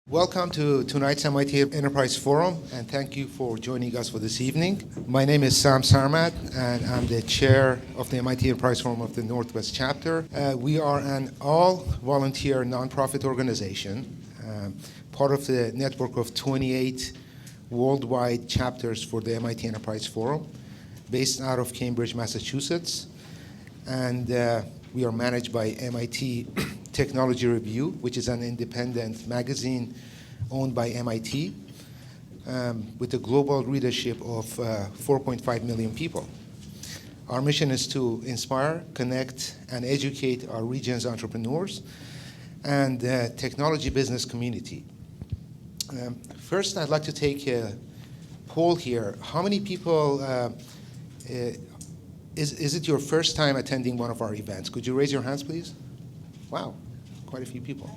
Welcome to tonight's MIT Enterprise Forum, and thank you for joining us for this evening. My name is Sam Sarmat, and I'm the chair of the MIT Enterprise Forum of the Northwest Chapter. We are an all-volunteer nonprofit organization, part of the network of 28 worldwide chapters for the MIT Enterprise Forum, based out of Cambridge, Massachusetts. And we are managed by MIT Technology Review, which is an independent magazine owned by MIT, with a global readership of 4.5 million people. Our mission is to inspire, connect, and educate our region's entrepreneurs and technology business community. First, I'd like to take a poll here. How many people, is it your first time attending one of our events? Could you raise your hands, please? Wow, quite a few people.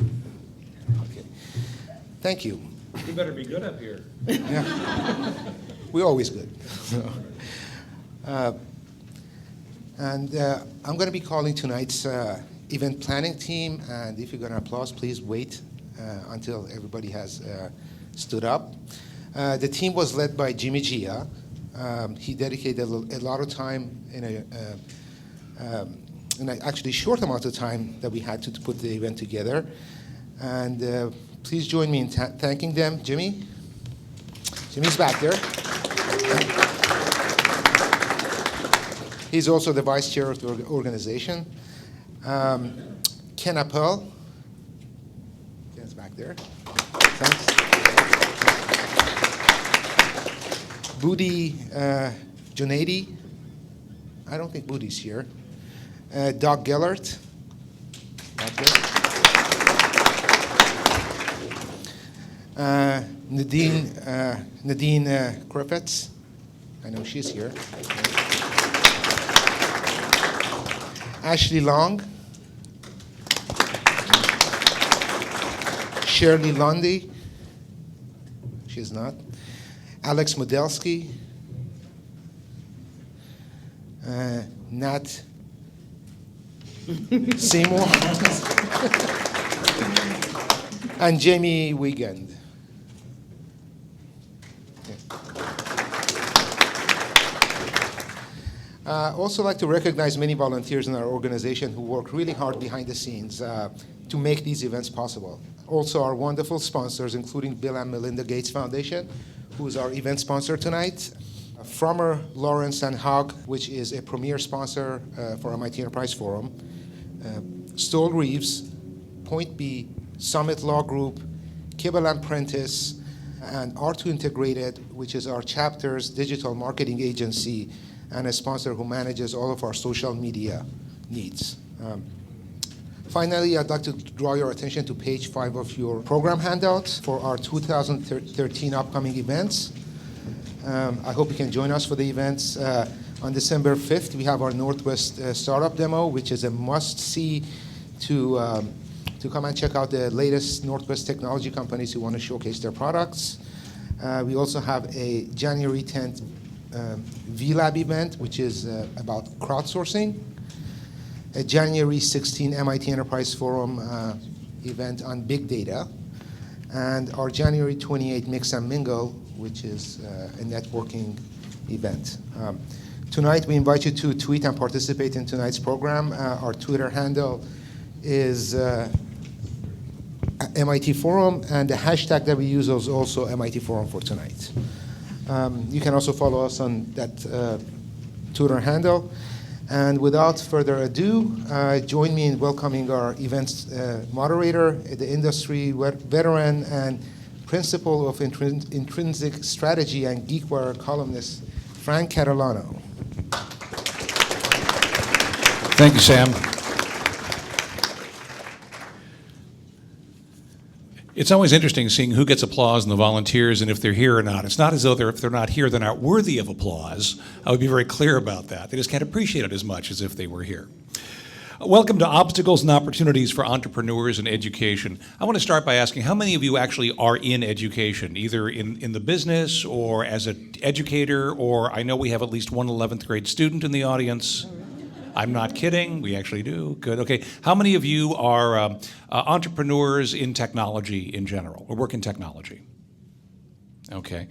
Okay, thank you. You better be good up here. Yeah. We're always good. I'm going to be calling tonight's event planning team, and if you're going to applause, please wait until everybody has stood up. The team was led by Jimmy Gia. He dedicated a lot of time in an actually short amount of time that we had to put the event together. And please join me in thanking them. Jimmy? Jimmy's back there. He's also the vice chair of the organization. Ken Appel. Ken's back there. Thanks. Budi Junaidi. I don't think Budi's here. Doug Gellert. Nadine Griffiths. I know she's here. Ashley Long. Shirley Lundy. She's not. Alex Modelsky. Nat Seymour. And Jamie Wiegand. Also like to recognize many volunteers in our organization who work really hard behind the scenes to make these events possible. Also our wonderful sponsors, including Bill and Melinda Gates Foundation, who is our event sponsor tonight. Frommer, Lawrence & Hogg, which is a premier sponsor for MIT Enterprise Forum. Stoll Reeves, Point B, Summit Law Group, Kibble & Prentice, and R2 Integrated, which is our chapter's digital marketing agency and a sponsor who manages all of our social media needs. Finally, I'd like to draw your attention to page 5 of your program handouts for our 2013 upcoming events. I hope you can join us for the events. On December 5th, we have our Northwest Startup Demo, which is a must-see to come and check out the latest Northwest technology companies who want to showcase their products. We also have a January 10th VLab event, which is about crowdsourcing. A January 16 MIT Enterprise Forum event on big data. And our January 28 Mix and Mingle, which is a networking event. Tonight, we invite you to tweet and participate in tonight's program. Our Twitter handle is MIT Forum, and the hashtag that we use is also MIT Forum for tonight. You can also follow us on that Twitter handle. And without further ado, join me in welcoming our events moderator, the industry veteran and principal of intrinsic strategy and GeekWire columnist, Frank Catalano. Thank you, Sam. It's always interesting seeing who gets applause and the volunteers and if they're here or not. It's not as though if they're not here, they're not worthy of applause. I would be very clear about that. They just can't appreciate it as much as if they were here. Welcome to Obstacles and Opportunities for Entrepreneurs in Education. I want to start by asking how many of you actually are in education, either in the business or as an educator, or I know we have at least one 11th grade student in the audience. I'm not kidding. We actually do. Good. Okay. How many of you are entrepreneurs in technology in general, or work in technology? Okay.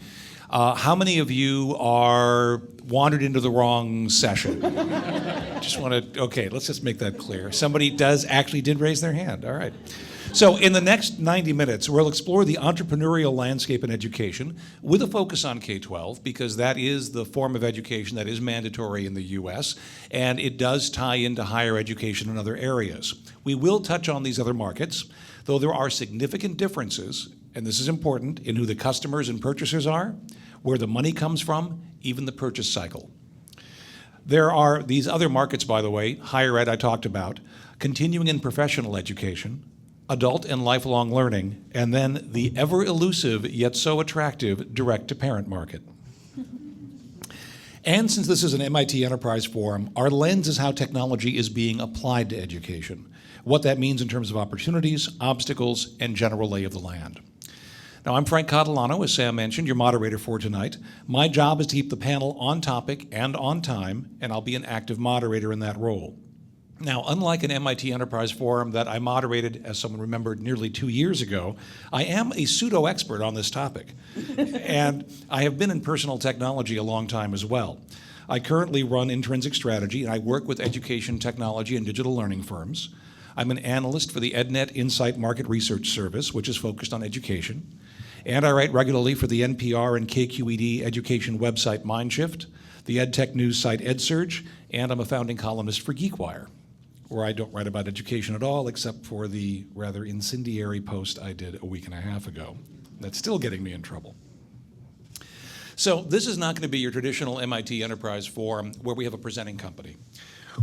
How many of you are wandered into the wrong session? Just want to, okay, let's just make that clear. Somebody did raise their hand. All right. So in the next 90 minutes, we'll explore the entrepreneurial landscape in education with a focus on K-12, because that is the form of education that is mandatory in the U.S., and it does tie into higher education in other areas. We will touch on these other markets, though there are significant differences, and this is important, in who the customers and purchasers are, where the money comes from, even the purchase cycle. There are these other markets, by the way, higher ed I talked about, continuing and professional education, adult and lifelong learning, and then the ever-elusive yet so attractive direct-to-parent market. And since this is an MIT Enterprise Forum, our lens is how technology is being applied to education, what that means in terms of opportunities, obstacles, and general lay of the land. Now, I'm Frank Catalano, as Sam mentioned, your moderator for tonight. My job is to keep the panel on topic and on time, and I'll be an active moderator in that role. Now, unlike an MIT Enterprise Forum that I moderated, as someone remembered, nearly 2 years ago, I am a pseudo-expert on this topic. And I have been in personal technology a long time as well. I currently run Intrinsic Strategy, and I work with education technology and digital learning firms. I'm an analyst for the EdNet Insight Market Research Service, which is focused on education. And I write regularly for the NPR and KQED education website Mindshift, the EdTech news site EdSurge, and I'm a founding columnist for GeekWire, where I don't write about education at all, except for the rather incendiary post I did a week and a half ago. That's still getting me in trouble. So this is not going to be your traditional MIT Enterprise Forum where we have a presenting company.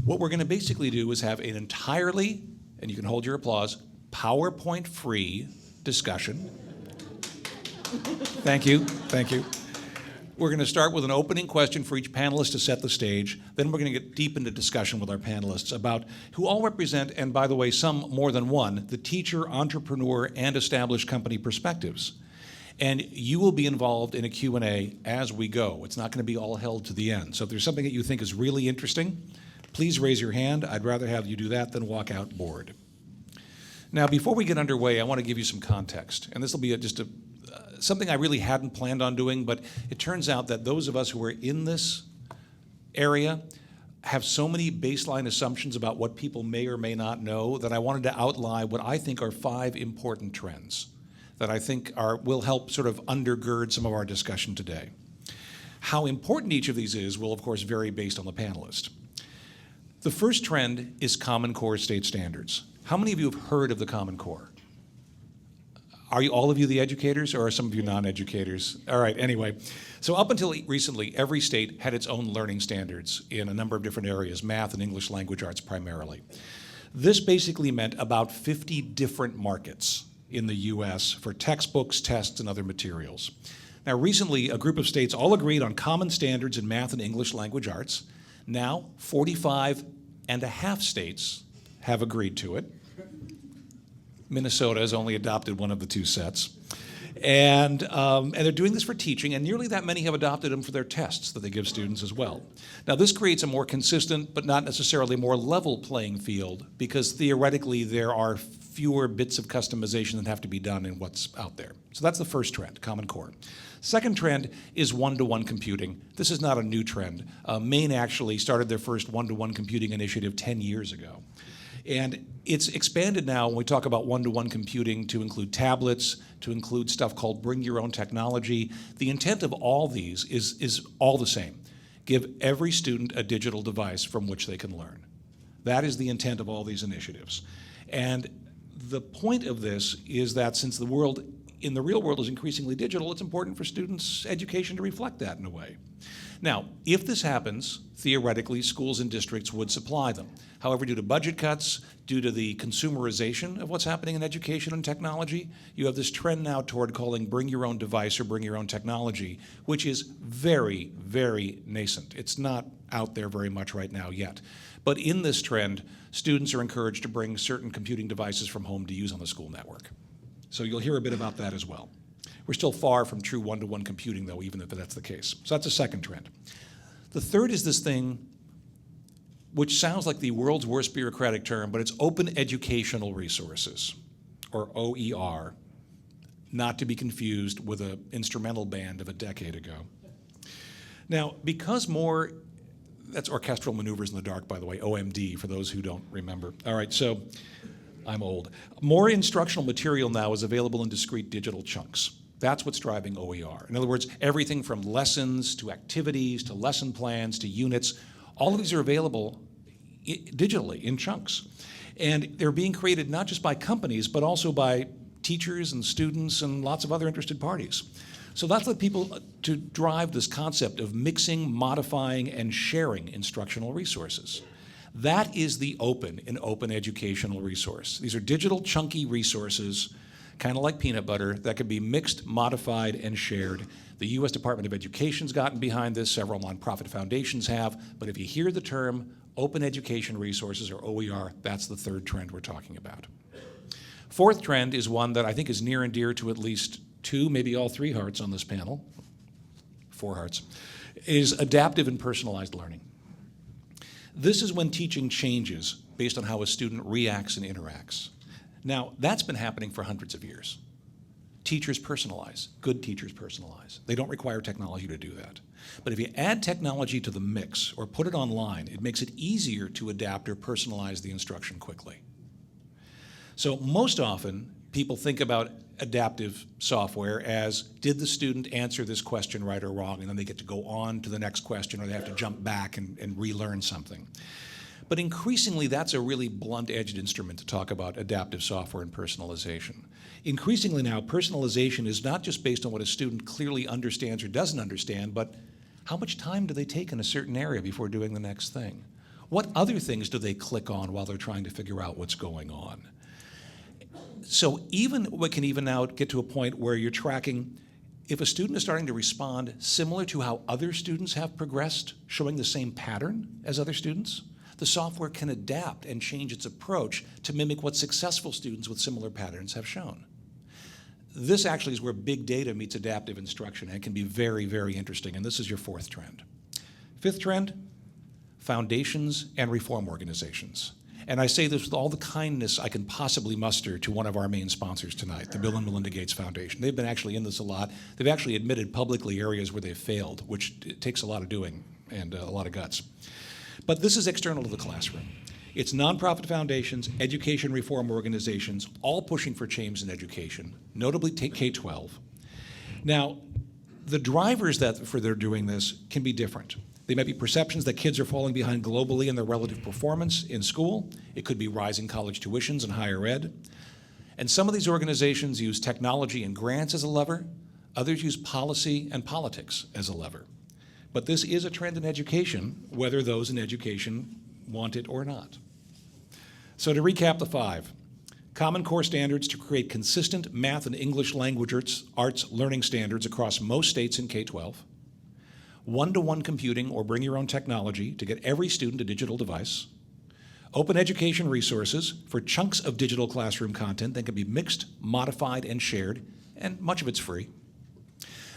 What we're going to basically do is have an entirely, and you can hold your applause, PowerPoint-free discussion. Thank you. Thank you. We're going to start with an opening question for each panelist to set the stage. Then we're going to get deep into discussion with our panelists about who all represent, and by the way, some more than one, the teacher, entrepreneur, and established company perspectives. And you will be involved in a Q&A as we go. It's not going to be all held to the end. So if there's something that you think is really interesting, please raise your hand. I'd rather have you do that than walk out bored. Now, before we get underway, I want to give you some context. And this will be something I really hadn't planned on doing, but it turns out that those of us who are in this area have so many baseline assumptions about what people may or may not know that I wanted to outline what I think are 5 important trends that I think will help sort of undergird some of our discussion today. How important each of these is will, of course, vary based on the panelist. The first trend is Common Core state standards. How many of you have heard of the Common Core? Are you all of you the educators, or are some of you non-educators? All right, anyway. So up until recently, every state had its own learning standards in a number of different areas, math and English language arts primarily. This basically meant about 50 different markets in the US for textbooks, tests, and other materials. Now recently, a group of states all agreed on common standards in math and English language arts. Now, 45 and a half states have agreed to it. Minnesota has only adopted one of the 2 sets. And they're doing this for teaching, and nearly that many have adopted them for their tests that they give students as well. Now, this creates a more consistent, but not necessarily more level playing field, because theoretically there are fewer bits of customization that have to be done in what's out there. So that's the first trend, Common Core. Second trend is one-to-one computing. This is not a new trend. Maine actually started their first one-to-one computing initiative 10 years ago. And it's expanded now when we talk about one-to-one computing to include tablets, to include stuff called bring your own technology. The intent of all these is all the same. Give every student a digital device from which they can learn. That is the intent of all these initiatives. And the point of this is that since the world in the real world is increasingly digital, it's important for students' education to reflect that in a way. Now, if this happens, theoretically, schools and districts would supply them. However, due to budget cuts, due to the consumerization of what's happening in education and technology, you have this trend now toward calling bring your own device or bring your own technology, which is very, very nascent. It's not out there very much right now yet. But in this trend, students are encouraged to bring certain computing devices from home to use on the school network. So you'll hear a bit about that as well. We're still far from true one-to-one computing, though, even if that's the case. So that's a second trend. The third is this thing which sounds like the world's worst bureaucratic term, but it's Open Educational Resources, or OER, not to be confused with an instrumental band of a decade ago. Now, because more, that's orchestral maneuvers in the dark, by the way, OMD, for those who don't remember. All right, so I'm old. More instructional material now is available in discrete digital chunks. That's what's driving OER. In other words, everything from lessons to activities to lesson plans to units, all of these are available digitally in chunks. And they're being created not just by companies, but also by teachers and students and lots of other interested parties. So that's led people to drive this concept of mixing, modifying, and sharing instructional resources. That is the open in open educational resource. These are digital chunky resources, kind of like peanut butter, that can be mixed, modified, and shared. The U.S. Department of Education's gotten behind this, several nonprofit foundations have, but if you hear the term open education resources, or OER, that's the third trend we're talking about. Fourth trend is one that I think is near and dear to at least two, maybe all three hearts on this panel, 4 hearts, is adaptive and personalized learning. This is when teaching changes based on how a student reacts and interacts. Now, that's been happening for hundreds of years. Teachers personalize. Good teachers personalize. They don't require technology to do that. But if you add technology to the mix or put it online, it makes it easier to adapt or personalize the instruction quickly. So most often, people think about adaptive software as, did the student answer this question right or wrong? And then they get to go on to the next question, or they have to jump back and relearn something. But increasingly, that's a really blunt-edged instrument to talk about adaptive software and personalization. Increasingly now, personalization is not just based on what a student clearly understands or doesn't understand, but how much time do they take in a certain area before doing the next thing? What other things do they click on while they're trying to figure out what's going on? So we can even now get to a point where you're tracking if a student is starting to respond similar to how other students have progressed, showing the same pattern as other students, the software can adapt and change its approach to mimic what successful students with similar patterns have shown. This actually is where big data meets adaptive instruction, and it can be very, very interesting, and this is your fourth trend. Fifth trend, foundations and reform organizations. And I say this with all the kindness I can possibly muster to one of our main sponsors tonight, the Bill and Melinda Gates Foundation. They've been actually in this a lot. They've actually admitted publicly areas where they've failed, which it takes a lot of doing and a lot of guts. But this is external to the classroom. It's nonprofit foundations, education reform organizations, all pushing for change in education, notably K-12. Now, the drivers for their doing this can be different. They might be perceptions that kids are falling behind globally in their relative performance in school. It could be rising college tuitions and higher ed. And some of these organizations use technology and grants as a lever. Others use policy and politics as a lever. But this is a trend in education, whether those in education want it or not. So to recap the 5, Common Core standards to create consistent math and English language arts learning standards across most states in K-12. One-to-one computing or bring your own technology to get every student a digital device. Open education resources for chunks of digital classroom content that can be mixed, modified, and shared, and much of it's free.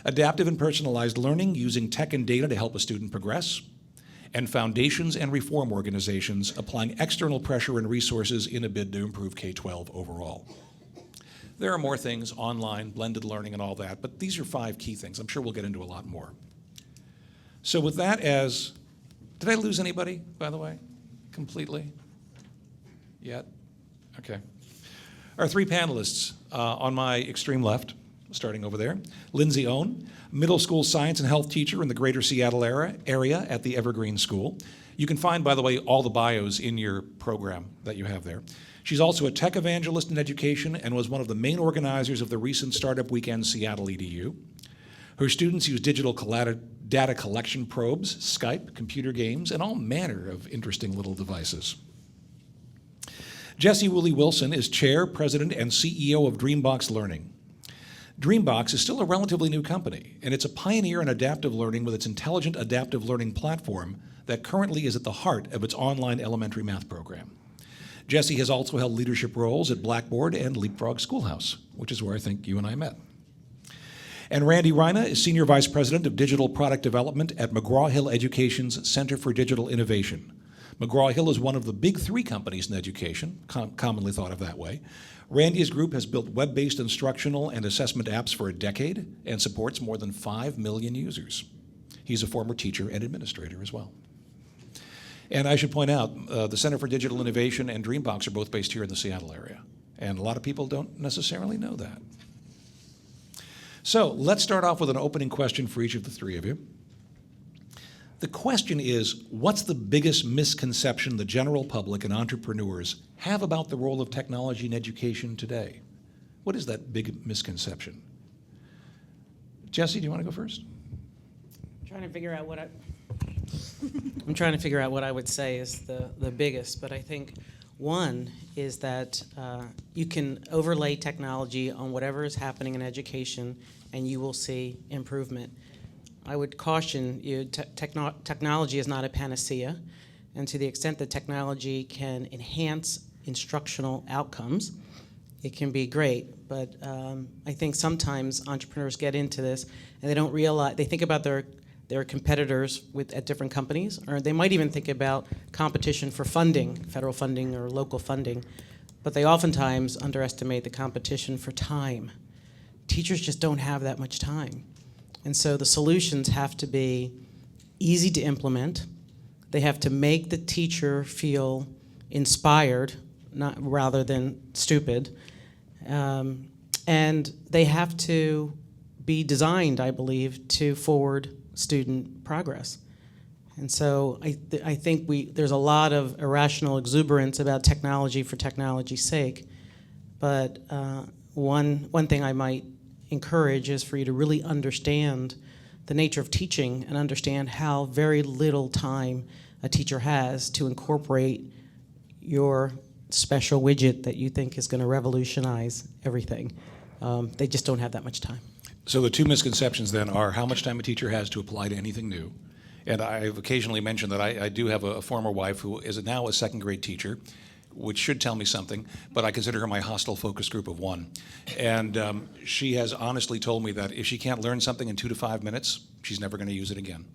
Adaptive and personalized learning using tech and data to help a student progress. And foundations and reform organizations applying external pressure and resources in a bid to improve K-12 overall. There are more things, online, blended learning, and all that, but these are 5 key things. I'm sure we'll get into a lot more. So with that as, did I lose anybody, by the way, completely? Yet? Okay. Our 3 panelists on my extreme left, starting over there. Lindsay Owen, middle school science and health teacher in the greater Seattle area at the Evergreen School. You can find, by the way, all the bios in your program that you have there. She's also a tech evangelist in education and was one of the main organizers of the recent Startup Weekend Seattle EDU. Her students use digital data collection probes, Skype, computer games, and all manner of interesting little devices. Jesse Woolley Wilson is chair, president, and CEO of Dreambox Learning. Dreambox is still a relatively new company, and it's a pioneer in adaptive learning with its intelligent adaptive learning platform that currently is at the heart of its online elementary math program. Jesse has also held leadership roles at Blackboard and Leapfrog Schoolhouse, which is where I think you and I met. And Randy Reina is Senior Vice President of Digital Product Development at McGraw-Hill Education's Center for Digital Innovation. McGraw-Hill is one of the big three companies in education, commonly thought of that way. Randy's group has built web-based instructional and assessment apps for a decade and supports more than 5 million users. He's a former teacher and administrator as well. And I should point out, the Center for Digital Innovation and Dreambox are both based here in the Seattle area. And a lot of people don't necessarily know that. So let's start off with an opening question for each of the three of you. The question is, what's the biggest misconception the general public and entrepreneurs have about the role of technology in education today? What is that big misconception? Jesse, do you want to go first? I'm trying to figure out what I would say is the biggest, but I think one is that you can overlay technology on whatever is happening in education and you will see improvement. I would caution you, technology is not a panacea, and to the extent that technology can enhance instructional outcomes, it can be great. But I think sometimes entrepreneurs get into this and they don't realize, they think about their competitors at different companies, or they might even think about competition for funding, federal funding or local funding, but they oftentimes underestimate the competition for time. Teachers just don't have that much time. And so the solutions have to be easy to implement. They have to make the teacher feel inspired, rather than stupid. And they have to be designed, I believe, to forward student progress. And so I think there's a lot of irrational exuberance about technology for technology's sake. But one thing I might encourage is for you to really understand the nature of teaching and understand how very little time a teacher has to incorporate your special widget that you think is going to revolutionize everything. They just don't have that much time. So the two misconceptions then are how much time a teacher has to apply to anything new. And I've occasionally mentioned that I do have a former wife who is now a second grade teacher, which should tell me something, but I consider her my hostile focus group of one. And she has honestly told me that if she can't learn something in 2 to 5 minutes, she's never going to use it again.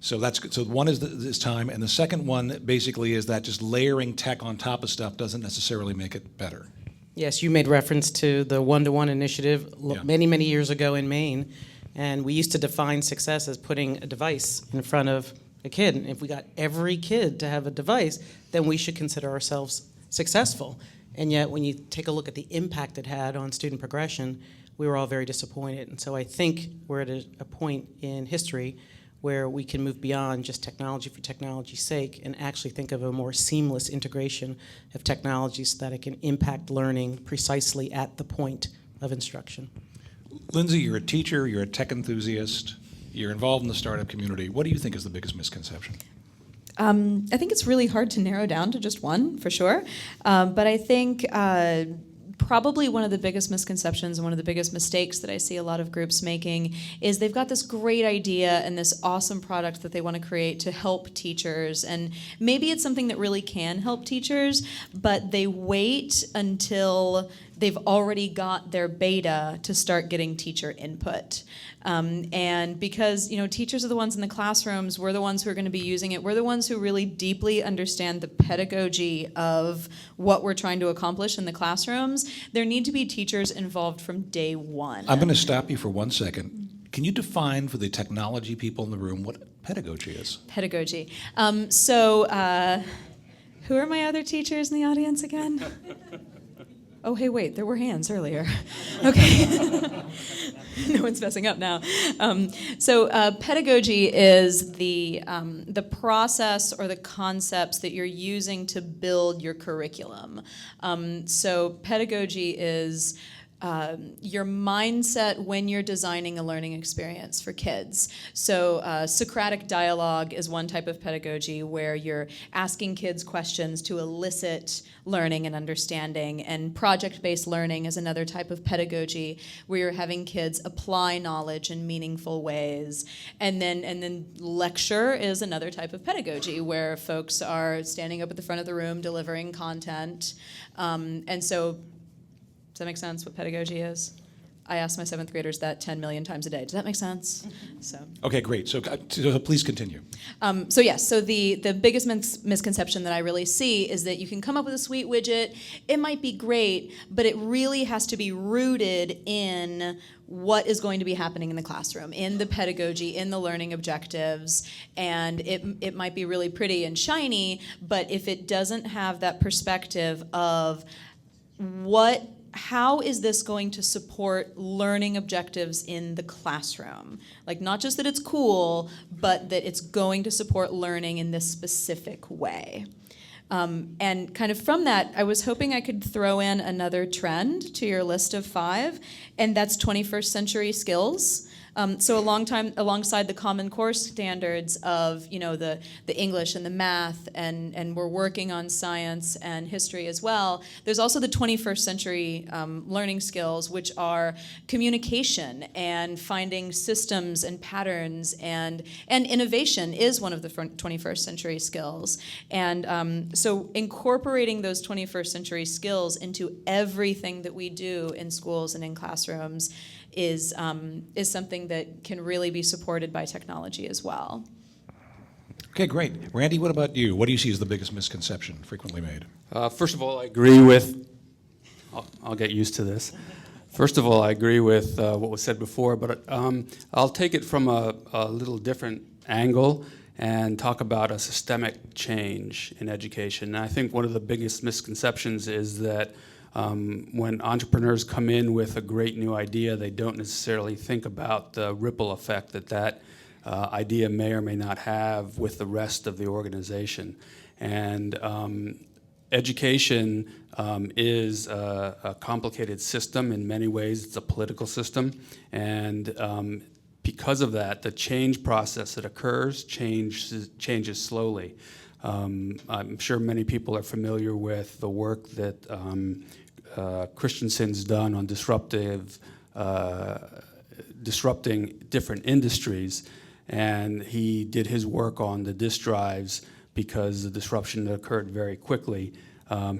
So one is this time, and the second one basically is that just layering tech on top of stuff doesn't necessarily make it better. Yes, you made reference to the one-to-one initiative Yeah. many, many years ago in Maine, and we used to define success as putting a device in front of a kid. And if we got every kid to have a device, then we should consider ourselves successful. And yet, when you take a look at the impact it had on student progression, we were all very disappointed. And so I think we're at a point in history where we can move beyond just technology for technology's sake and actually think of a more seamless integration of technologies so that it can impact learning precisely at the point of instruction. Lindsay, you're a teacher, you're a tech enthusiast, you're involved in the startup community. What do you think is the biggest misconception? I think it's really hard to narrow down to just one, for sure. But I think probably one of the biggest misconceptions and one of the biggest mistakes that I see a lot of groups making is they've got this great idea and this awesome product that they want to create to help teachers. And maybe it's something that really can help teachers, but they wait until they've already got their beta to start getting teacher input. And because teachers are the ones in the classrooms, we're the ones who are going to be using it. We're the ones who really deeply understand the pedagogy of what we're trying to accomplish in the classrooms. There need to be teachers involved from day one. I'm going to stop you for 1 second. Can you define for the technology people in the room what pedagogy is? Pedagogy. Who are my other teachers in the audience again? Oh, hey, wait, there were hands earlier. Okay. No one's messing up now. Pedagogy is the process or the concepts that you're using to build your curriculum. So pedagogy is your mindset when you're designing a learning experience for kids. So Socratic dialogue is one type of pedagogy where you're asking kids questions to elicit learning and understanding, and project-based learning is another type of pedagogy where you're having kids apply knowledge in meaningful ways. And then lecture is another type of pedagogy where folks are standing up at the front of the room delivering content. Does that make sense, what pedagogy is? I ask my 7th graders that 10 million times a day. Does that make sense? So. Okay, great. So please continue. So yes, so the biggest misconception that I really see is that you can come up with a sweet widget, it might be great, but it really has to be rooted in what is going to be happening in the classroom, in the pedagogy, in the learning objectives, and it might be really pretty and shiny, but if it doesn't have that perspective of how is this going to support learning objectives in the classroom? Like, not just that it's cool, but that it's going to support learning in this specific way. And kind of from that, I was hoping I could throw in another trend to your list of 5, and that's 21st century skills. So alongside the Common Core standards of the English and the math, and we're working on science and history as well, there's also the 21st century learning skills, which are communication and finding systems and patterns, and innovation is one of the 21st century skills. And so incorporating those 21st century skills into everything that we do in schools and in classrooms is something that can really be supported by technology as well. Okay, great. Randy, what about you? What do you see as the biggest misconception frequently made? First of all, I agree with, I'll get used to this. First of all, I agree with what was said before, but I'll take it from a little different angle and talk about a systemic change in education. And I think one of the biggest misconceptions is that when entrepreneurs come in with a great new idea, they don't necessarily think about the ripple effect that idea may or may not have with the rest of the organization. And education is a complicated system in many ways. It's a political system. And because of that, the change process that occurs changes slowly. I'm sure many people are familiar with the work that Christensen's done on disrupting different industries, and he did his work on the disk drives because the disruption occurred very quickly.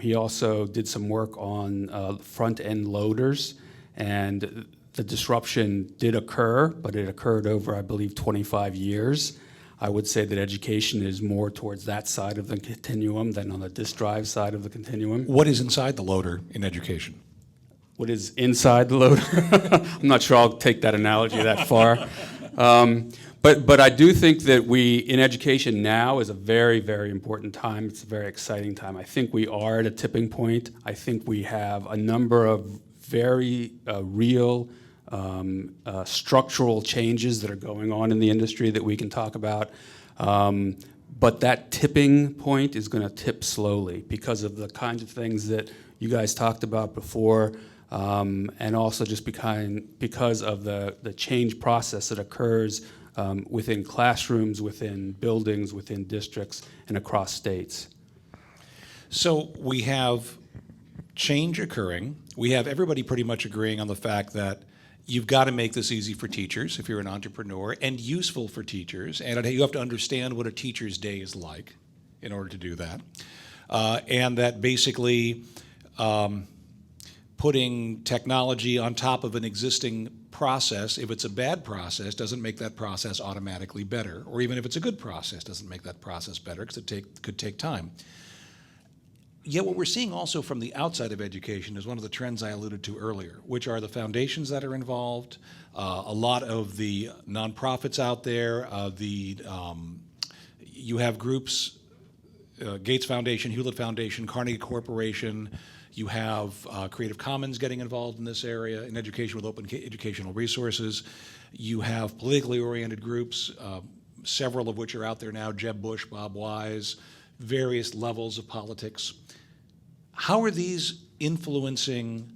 He also did some work on front-end loaders, and the disruption did occur, but it occurred over, I believe, 25 years. I would say that education is more towards that side of the continuum than on the disk drive side of the continuum. What is inside the loader in education? What is inside the loader? I'm not sure I'll take that analogy that far. But I do think that in education now is a very, very important time. It's a very exciting time. I think we are at a tipping point. I think we have a number of very real structural changes that are going on in the industry that we can talk about. But that tipping point is going to tip slowly because of the kinds of things that you guys talked about before, and also just because of the change process that occurs within classrooms, within buildings, within districts, and across states. So we have change occurring. We have everybody pretty much agreeing on the fact that you've got to make this easy for teachers if you're an entrepreneur, and useful for teachers, and you have to understand what a teacher's day is like in order to do that. And that basically putting technology on top of an existing process, if it's a bad process, doesn't make that process automatically better. Or even if it's a good process, doesn't make that process better because it could take time. Yet what we're seeing also from the outside of education is one of the trends I alluded to earlier, which are the foundations that are involved, a lot of the nonprofits out there, you have groups, Gates Foundation, Hewlett Foundation, Carnegie Corporation, you have Creative Commons getting involved in this area, in education with open educational resources. You have politically oriented groups, several of which are out there now, Jeb Bush, Bob Wise, various levels of politics. How are these influencing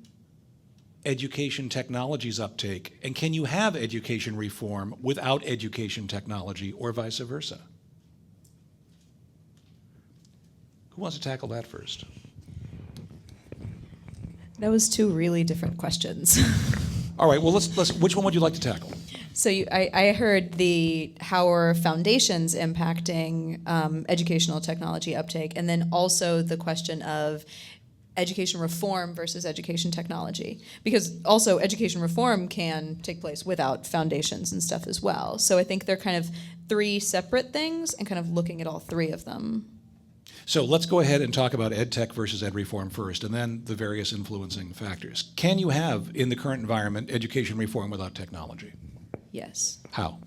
education technology's uptake? And can you have education reform without education technology, or vice versa? Who wants to tackle that first? That was 2 really different questions. All right, well, let's which one would you like to tackle? So I heard how are foundations impacting educational technology uptake, and then also the question of education reform versus education technology, because also education reform can take place without foundations and stuff as well. So I think they're kind of three separate things and kind of looking at all three of them. So let's go ahead and talk about ed tech versus ed reform first, and then the various influencing factors. Can you have, in the current environment, education reform without technology? Yes. How?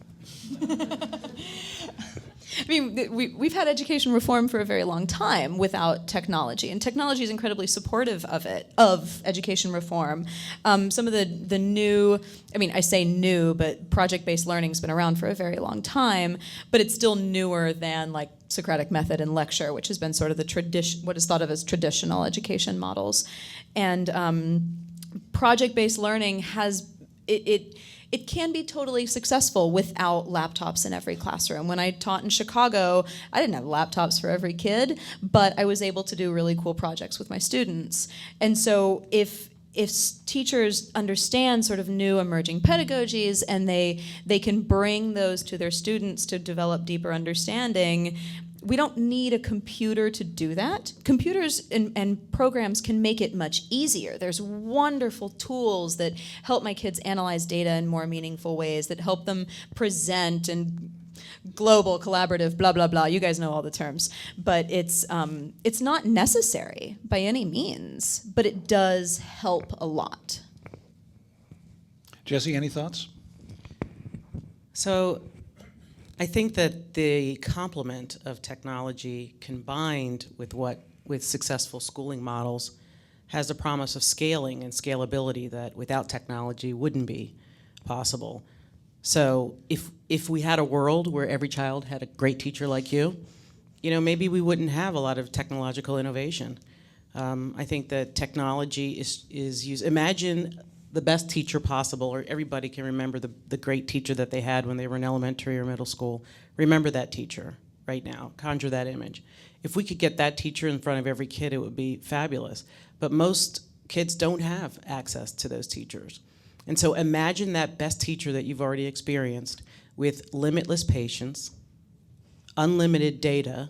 I mean, we've had education reform for a very long time without technology, and technology is incredibly supportive of it, of education reform. Some of the new, I mean, I say new, but project-based learning's been around for a very long time, but it's still newer than like Socratic method and lecture, which has been sort of the tradition, what is thought of as traditional education models. And project-based learning has, it can be totally successful without laptops in every classroom. When I taught in Chicago, I didn't have laptops for every kid, but I was able to do really cool projects with my students. And so if teachers understand sort of new emerging pedagogies and they can bring those to their students to develop deeper understanding, we don't need a computer to do that. Computers and programs can make it much easier. There's wonderful tools that help my kids analyze data in more meaningful ways, that help them present and global, collaborative, blah, blah, blah. You guys know all the terms. But it's not necessary by any means, but it does help a lot. Jesse, any thoughts? So I think that the complement of technology combined with successful schooling models has the promise of scaling and scalability that without technology wouldn't be possible. So if we had a world where every child had a great teacher like you, maybe we wouldn't have a lot of technological innovation. I think that technology is used. Imagine the best teacher possible, or everybody can remember the great teacher that they had when they were in elementary or middle school. Remember that teacher right now. Conjure that image. If we could get that teacher in front of every kid, it would be fabulous. But most kids don't have access to those teachers. And so imagine that best teacher that you've already experienced with limitless patience, unlimited data,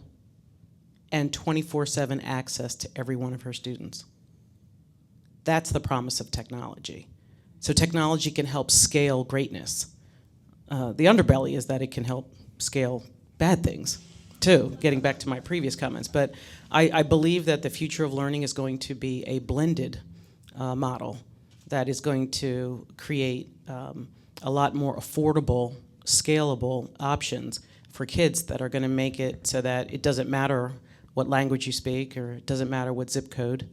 and 24/7 access to every one of her students. That's the promise of technology. So technology can help scale greatness. The underbelly is that it can help scale bad things, too, getting back to my previous comments. But I believe that the future of learning is going to be a blended model that is going to create a lot more affordable, scalable options for kids that are going to make it so that it doesn't matter what language you speak, or it doesn't matter what zip code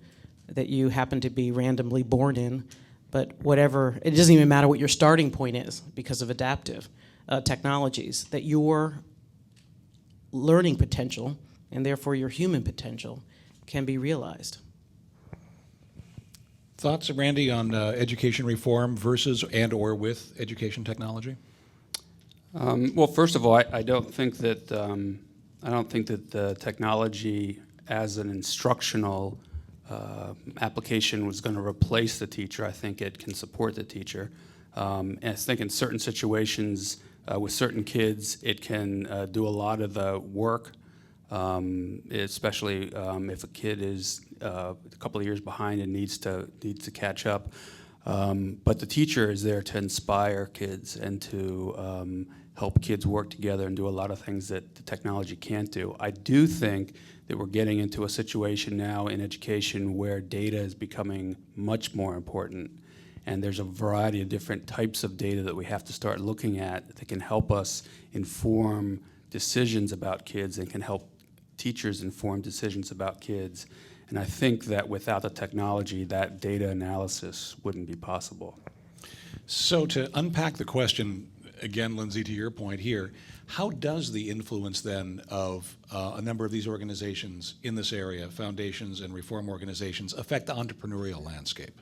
that you happen to be randomly born in, but whatever, it doesn't even matter what your starting point is because of adaptive technologies, that your learning potential, and therefore your human potential, can be realized. Thoughts, Randy, on education reform versus and or with education technology? Well, first of all, I don't think that the technology as an instructional application was going to replace the teacher. I think it can support the teacher. And I think in certain situations with certain kids, it can do a lot of the work, especially if a kid is a couple of years behind and needs to catch up. But the teacher is there to inspire kids and to help kids work together and do a lot of things that the technology can't do. I do think that we're getting into a situation now in education where data is becoming much more important, and there's a variety of different types of data that we have to start looking at that can help us inform decisions about kids and can help teachers inform decisions about kids. And I think that without the technology, that data analysis wouldn't be possible. So to unpack the question, again, Lindsay, to your point here, how does the influence then of a number of these organizations in this area, foundations and reform organizations, affect the entrepreneurial landscape?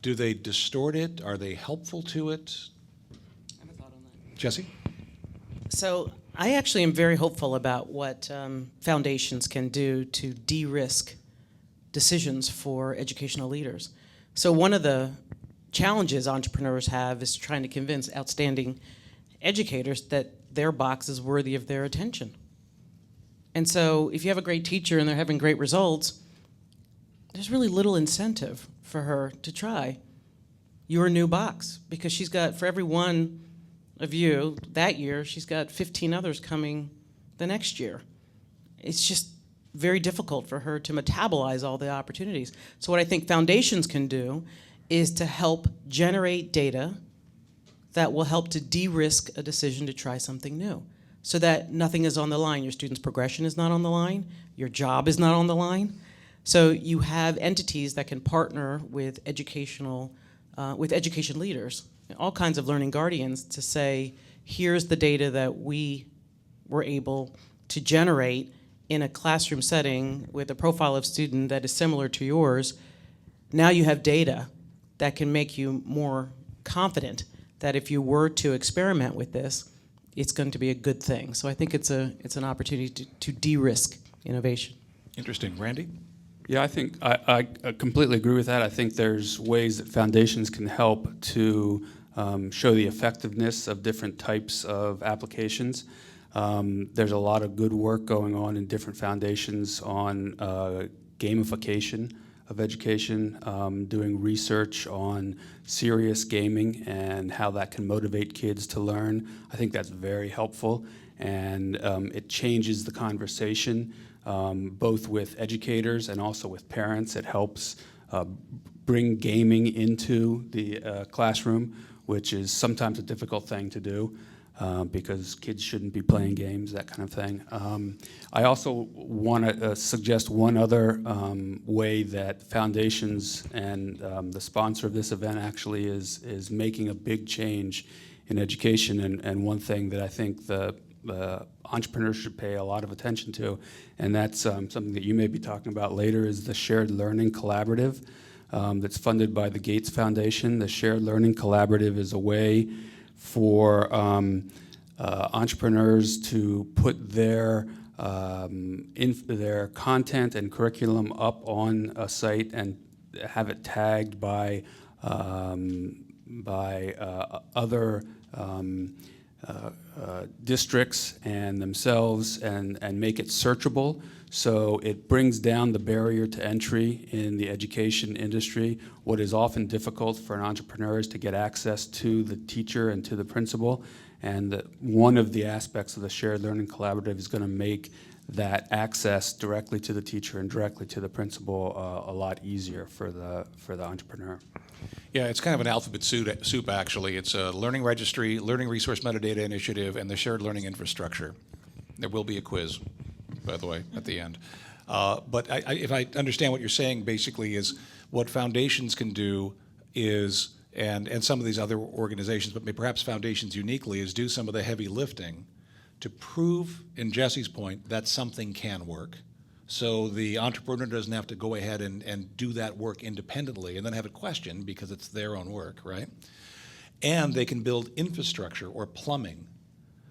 Do they distort it? Are they helpful to it? I have a thought on that. Jesse? So I actually am very hopeful about what foundations can do to de-risk decisions for educational leaders. So one of the challenges entrepreneurs have is trying to convince outstanding educators that their box is worthy of their attention. And so if you have a great teacher and they're having great results, there's really little incentive for her to try your new box, because she's got, for every one of you that year, she's got 15 others coming the next year. It's just very difficult for her to metabolize all the opportunities. So what I think foundations can do is to help generate data that will help to de-risk a decision to try something new, so that nothing is on the line. Your student's progression is not on the line, your job is not on the line. So you have entities that can partner with education leaders, all kinds of learning guardians, to say, here's the data that we were able to generate in a classroom setting with a profile of student that is similar to yours. Now you have data that can make you more confident that if you were to experiment with this, it's going to be a good thing. So I think it's an opportunity to de-risk innovation. Interesting. Randy? Yeah, I think I completely agree with that. I think there's ways that foundations can help to show the effectiveness of different types of applications. There's a lot of good work going on in different foundations on gamification of education, doing research on serious gaming and how that can motivate kids to learn. I think that's very helpful, and it changes the conversation both with educators and also with parents. It helps bring gaming into the classroom, which is sometimes a difficult thing to do. Because kids shouldn't be playing games, that kind of thing. I also want to suggest one other way that foundations and the sponsor of this event actually is making a big change in education, and one thing that I think the entrepreneurs should pay a lot of attention to, and that's something that you may be talking about later, is the Shared Learning Collaborative that's funded by the Gates Foundation. The Shared Learning Collaborative is a way for entrepreneurs to put their content and curriculum up on a site and have it tagged by other districts and themselves, and make it searchable. So it brings down the barrier to entry in the education industry. What is often difficult for an entrepreneur is to get access to the teacher and to the principal. And one of the aspects of the Shared Learning Collaborative is going to make that access directly to the teacher and directly to the principal a lot easier for the entrepreneur. Yeah, it's kind of an alphabet soup, actually. It's a learning registry, learning resource metadata initiative, and the shared learning infrastructure. There will be a quiz, by the way, at the end. But if I understand what you're saying, basically, is what foundations can do is, and some of these other organizations, but perhaps foundations uniquely, is do some of the heavy lifting to prove, in Jesse's point, that something can work. So the entrepreneur doesn't have to go ahead and do that work independently and then have it questioned because it's their own work, right? And they can build infrastructure or plumbing,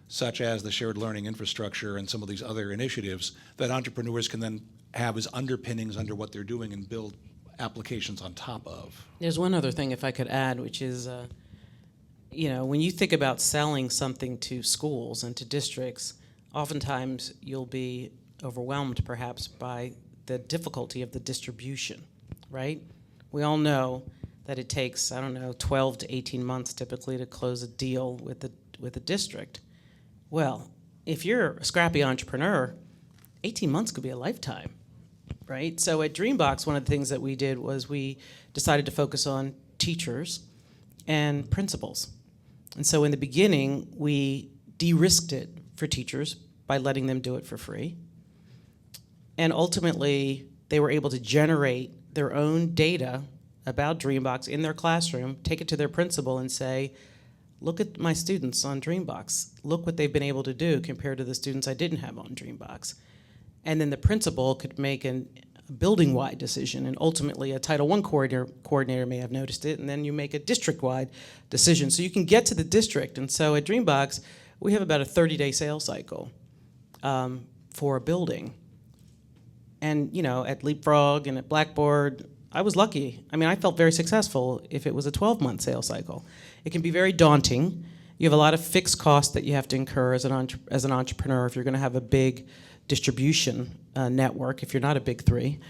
such as the shared learning infrastructure and some of these other initiatives that entrepreneurs can then have as underpinnings under what they're doing and build applications on top of. There's one other thing, if I could add, which is, when you think about selling something to schools and to districts, oftentimes you'll be overwhelmed perhaps by the difficulty of the distribution, right? We all know that it takes, 12 to 18 months typically to close a deal with a district. Well, if you're a scrappy entrepreneur, 18 months could be a lifetime, right? So at Dreambox, one of the things that we did was we decided to focus on teachers and principals. And so in the beginning, we de-risked it for teachers by letting them do it for free. And ultimately, they were able to generate their own data about Dreambox in their classroom, take it to their principal and say, look at my students on Dreambox. Look what they've been able to do compared to the students I didn't have on Dreambox. And then the principal could make a building-wide decision, and ultimately a Title I coordinator may have noticed it, and then you make a district-wide decision. So you can get to the district. And so at Dreambox, we have about a 30-day sales cycle for a building. And at Leapfrog and at Blackboard, I was lucky. I felt very successful if it was a 12-month sales cycle. It can be very daunting. You have a lot of fixed costs that you have to incur as an entrepreneur if you're going to have a big distribution network, if you're not a big three.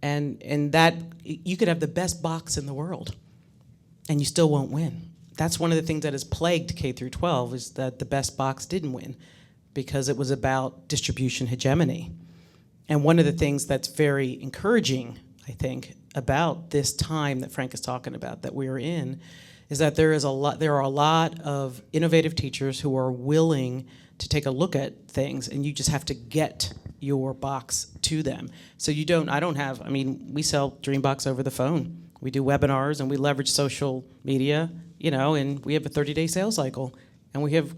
And that, you could have the best box in the world, and you still won't win. That's one of the things that has plagued K through 12, is that the best box didn't win because it was about distribution hegemony. And one of the things that's very encouraging, I think, about this time that Frank is talking about that we're in, is that there are a lot of innovative teachers who are willing to take a look at things, and you just have to get your box to them. So we sell Dreambox over the phone. We do webinars and we leverage social media, and we have a 30-day sales cycle, and we have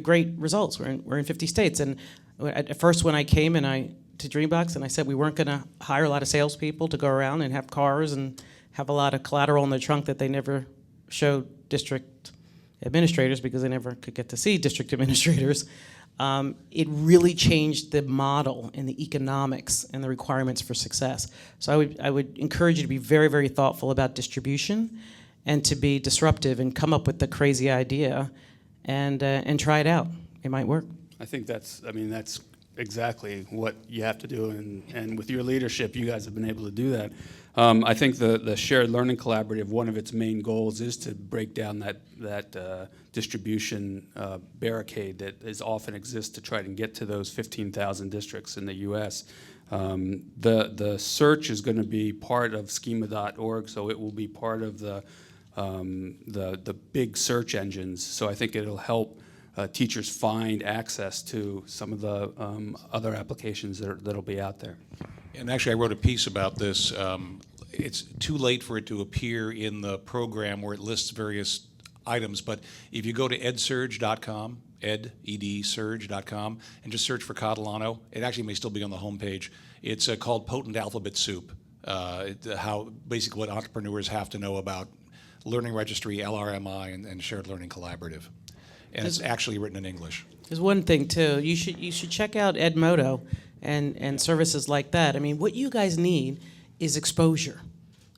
great results. We're in 50 states. And at first, when I came to Dreambox, and I said we weren't going to hire a lot of salespeople to go around and have cars and have a lot of collateral in their trunk that they never showed district administrators because they never could get to see district administrators. It really changed the model and the economics and the requirements for success. So I would encourage you to be very, very thoughtful about distribution and to be disruptive and come up with the crazy idea and try it out. It might work. I think that's exactly what you have to do, and with your leadership, you guys have been able to do that. I think the Shared Learning Collaborative, one of its main goals is to break down that distribution barricade that often exists to try to get to those 15,000 districts in the U.S. The search is going to be part of schema.org, so it will be part of the big search engines. So I think it'll help teachers find access to some of the other applications that'll be out there. And actually, I wrote a piece about this. It's too late for it to appear in the program where it lists various items, but if you go to edsurge.com, edsurge.com, and just search for Catalano, it actually may still be on the homepage. It's called Potent Alphabet Soup, basically what entrepreneurs have to know about Learning Registry, LRMI, and Shared Learning Collaborative. And it's actually written in English. There's one thing too. You should check out Edmodo and services like that. I mean, what you guys need is exposure,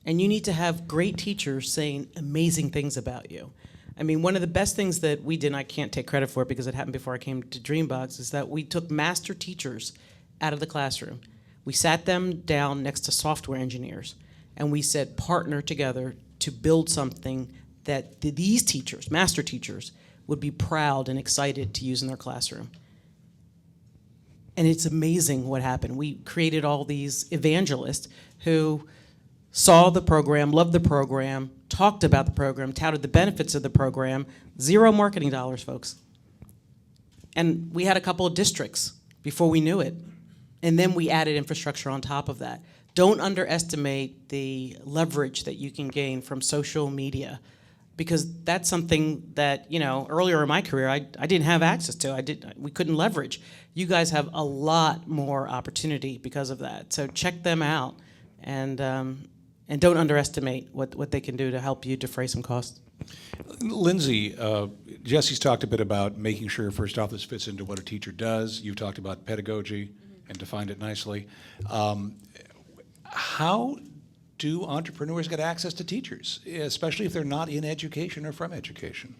and you need to have great teachers saying amazing things about you. I mean, one of the best things that we did, and I can't take credit for it because it happened before I came to Dreambox, is that we took master teachers out of the classroom. We sat them down next to software engineers, and we said, partner together to build something that these teachers, master teachers, would be proud and excited to use in their classroom. And it's amazing what happened. We created all these evangelists who saw the program, loved the program, talked about the program, touted the benefits of the program. Zero marketing dollars, folks. And we had a couple of districts before we knew it. And then we added infrastructure on top of that. Don't underestimate the leverage that you can gain from social media, because that's something that, earlier in my career, I didn't have access to. We couldn't leverage. You guys have a lot more opportunity because of that. So check them out, and don't underestimate what they can do to help you defray some costs. Lindsay, Jesse's talked a bit about making sure, first off, this fits into what a teacher does. You've talked about pedagogy and defined it nicely. How do entrepreneurs get access to teachers, especially if they're not in education or from education?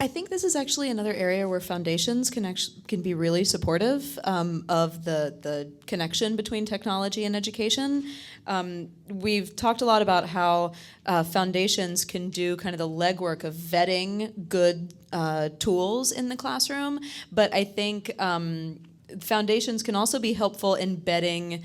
I think this is actually another area where foundations can be really supportive of the connection between technology and education. We've talked a lot about how foundations can do kind of the legwork of vetting good tools in the classroom, but I think foundations can also be helpful in vetting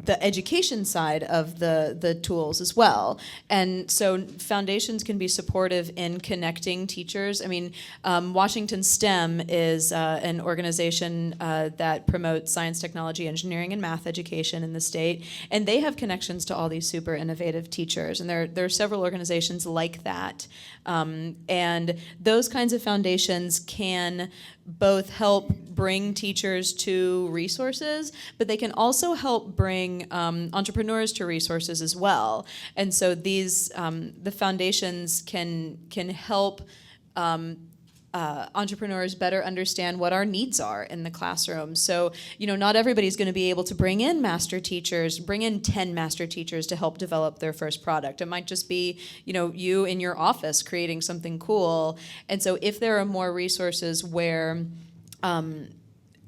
the education side of the tools as well. And so foundations can be supportive in connecting teachers. I mean, Washington STEM is an organization that promotes science, technology, engineering, and math education in the state. And they have connections to all these super innovative teachers. And there are several organizations like that. And those kinds of foundations can both help bring teachers to resources, but they can also help bring entrepreneurs to resources as well. And so these the foundations can help entrepreneurs better understand what our needs are in the classroom. So, not everybody's going to be able to bring in 10 master teachers to help develop their first product. It might just be, you in your office creating something cool. And so if there are more resources where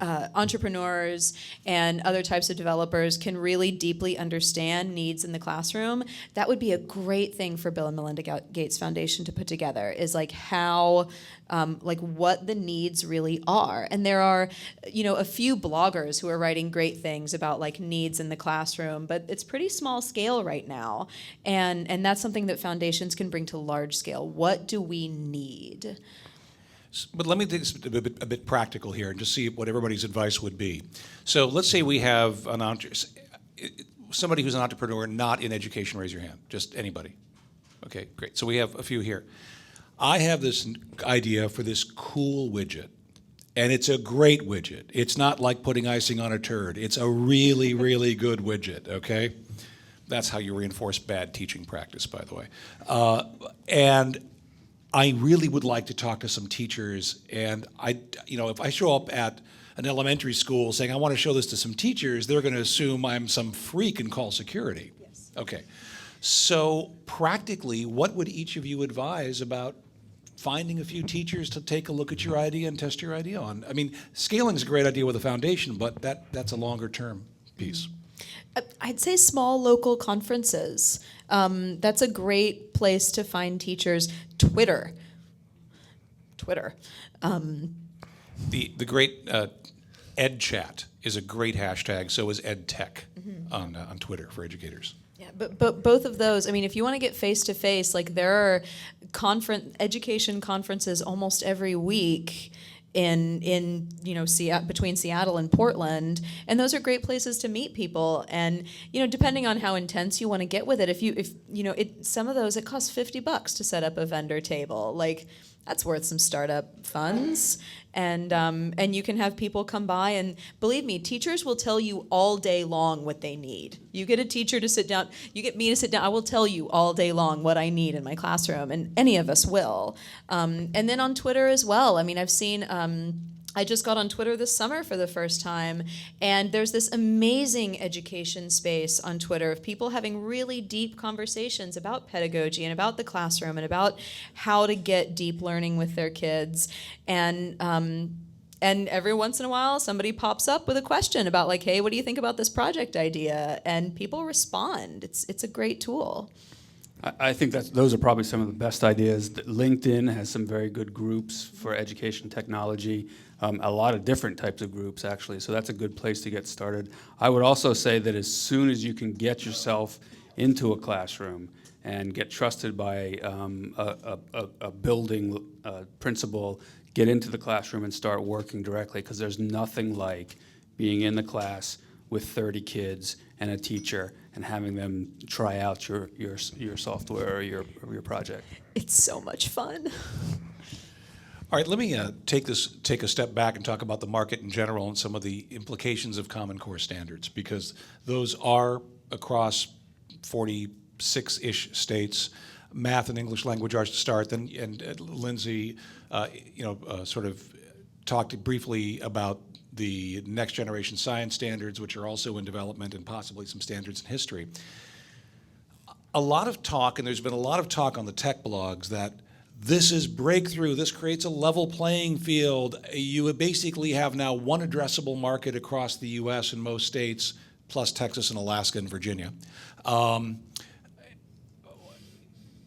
entrepreneurs and other types of developers can really deeply understand needs in the classroom, that would be a great thing for Bill and Melinda Gates Foundation to put together, is like how, like what the needs really are. And there are, a few bloggers who are writing great things about like needs in the classroom, but it's pretty small scale right now. And that's something that foundations can bring to large scale. What do we need? But let me take this a bit practical here and just see what everybody's advice would be. So let's say we have somebody who's an entrepreneur not in education. Raise your hand. Just anybody. Okay, great. So we have a few here. I have this idea for this cool widget, and it's a great widget. It's not like putting icing on a turd. It's a really, really good widget, okay? That's how you reinforce bad teaching practice, by the way. And I really would like to talk to some teachers, and if I show up at an elementary school saying I want to show this to some teachers, they're going to assume I'm some freak and call security. Yes. Okay. So practically, what would each of you advise about finding a few teachers to take a look at your idea and test your idea on? I mean, scaling is a great idea with a foundation, but that's a longer term piece. I'd say small local conferences. That's a great place to find teachers. Twitter. The great Ed Chat is a great hashtag. So is EdTech on Twitter for educators. Yeah, but both of those. I mean, if you want to get face to face, like there are education conferences almost every week in between Seattle and Portland, and those are great places to meet people. And depending on how intense you want to get with it, some of those, it costs $50 to set up a vendor table. Like that's worth some startup funds. And you can have people come by, and believe me, teachers will tell you all day long what they need. You get a teacher to sit down, you get me to sit down, I will tell you all day long what I need in my classroom, and any of us will. And then on Twitter as well. I mean, I've seen, I just got on Twitter this summer for the first time, and there's this amazing education space on Twitter of people having really deep conversations about pedagogy and about the classroom and about how to get deep learning with their kids. And every once in a while, somebody pops up with a question about like, hey, what do you think about this project idea? And people respond. It's a great tool. I think those are probably some of the best ideas. LinkedIn has some very good groups for education technology, a lot of different types of groups, actually, so that's a good place to get started. I would also say that as soon as you can get yourself into a classroom and get trusted by a building principal, get into the classroom and start working directly, because there's nothing like being in the class with 30 kids and a teacher and having them try out your software or your project. It's so much fun. All right, let me take a step back and talk about the market in general and some of the implications of Common Core standards, because those are across 46-ish states. Math and English language arts to start, and Lindsay, sort of talked briefly about the next generation science standards, which are also in development, and possibly some standards in history. A lot of talk, and there's been a lot of talk on the tech blogs, that this is breakthrough, this creates a level playing field. You basically have now one addressable market across the US in most states, plus Texas and Alaska and Virginia.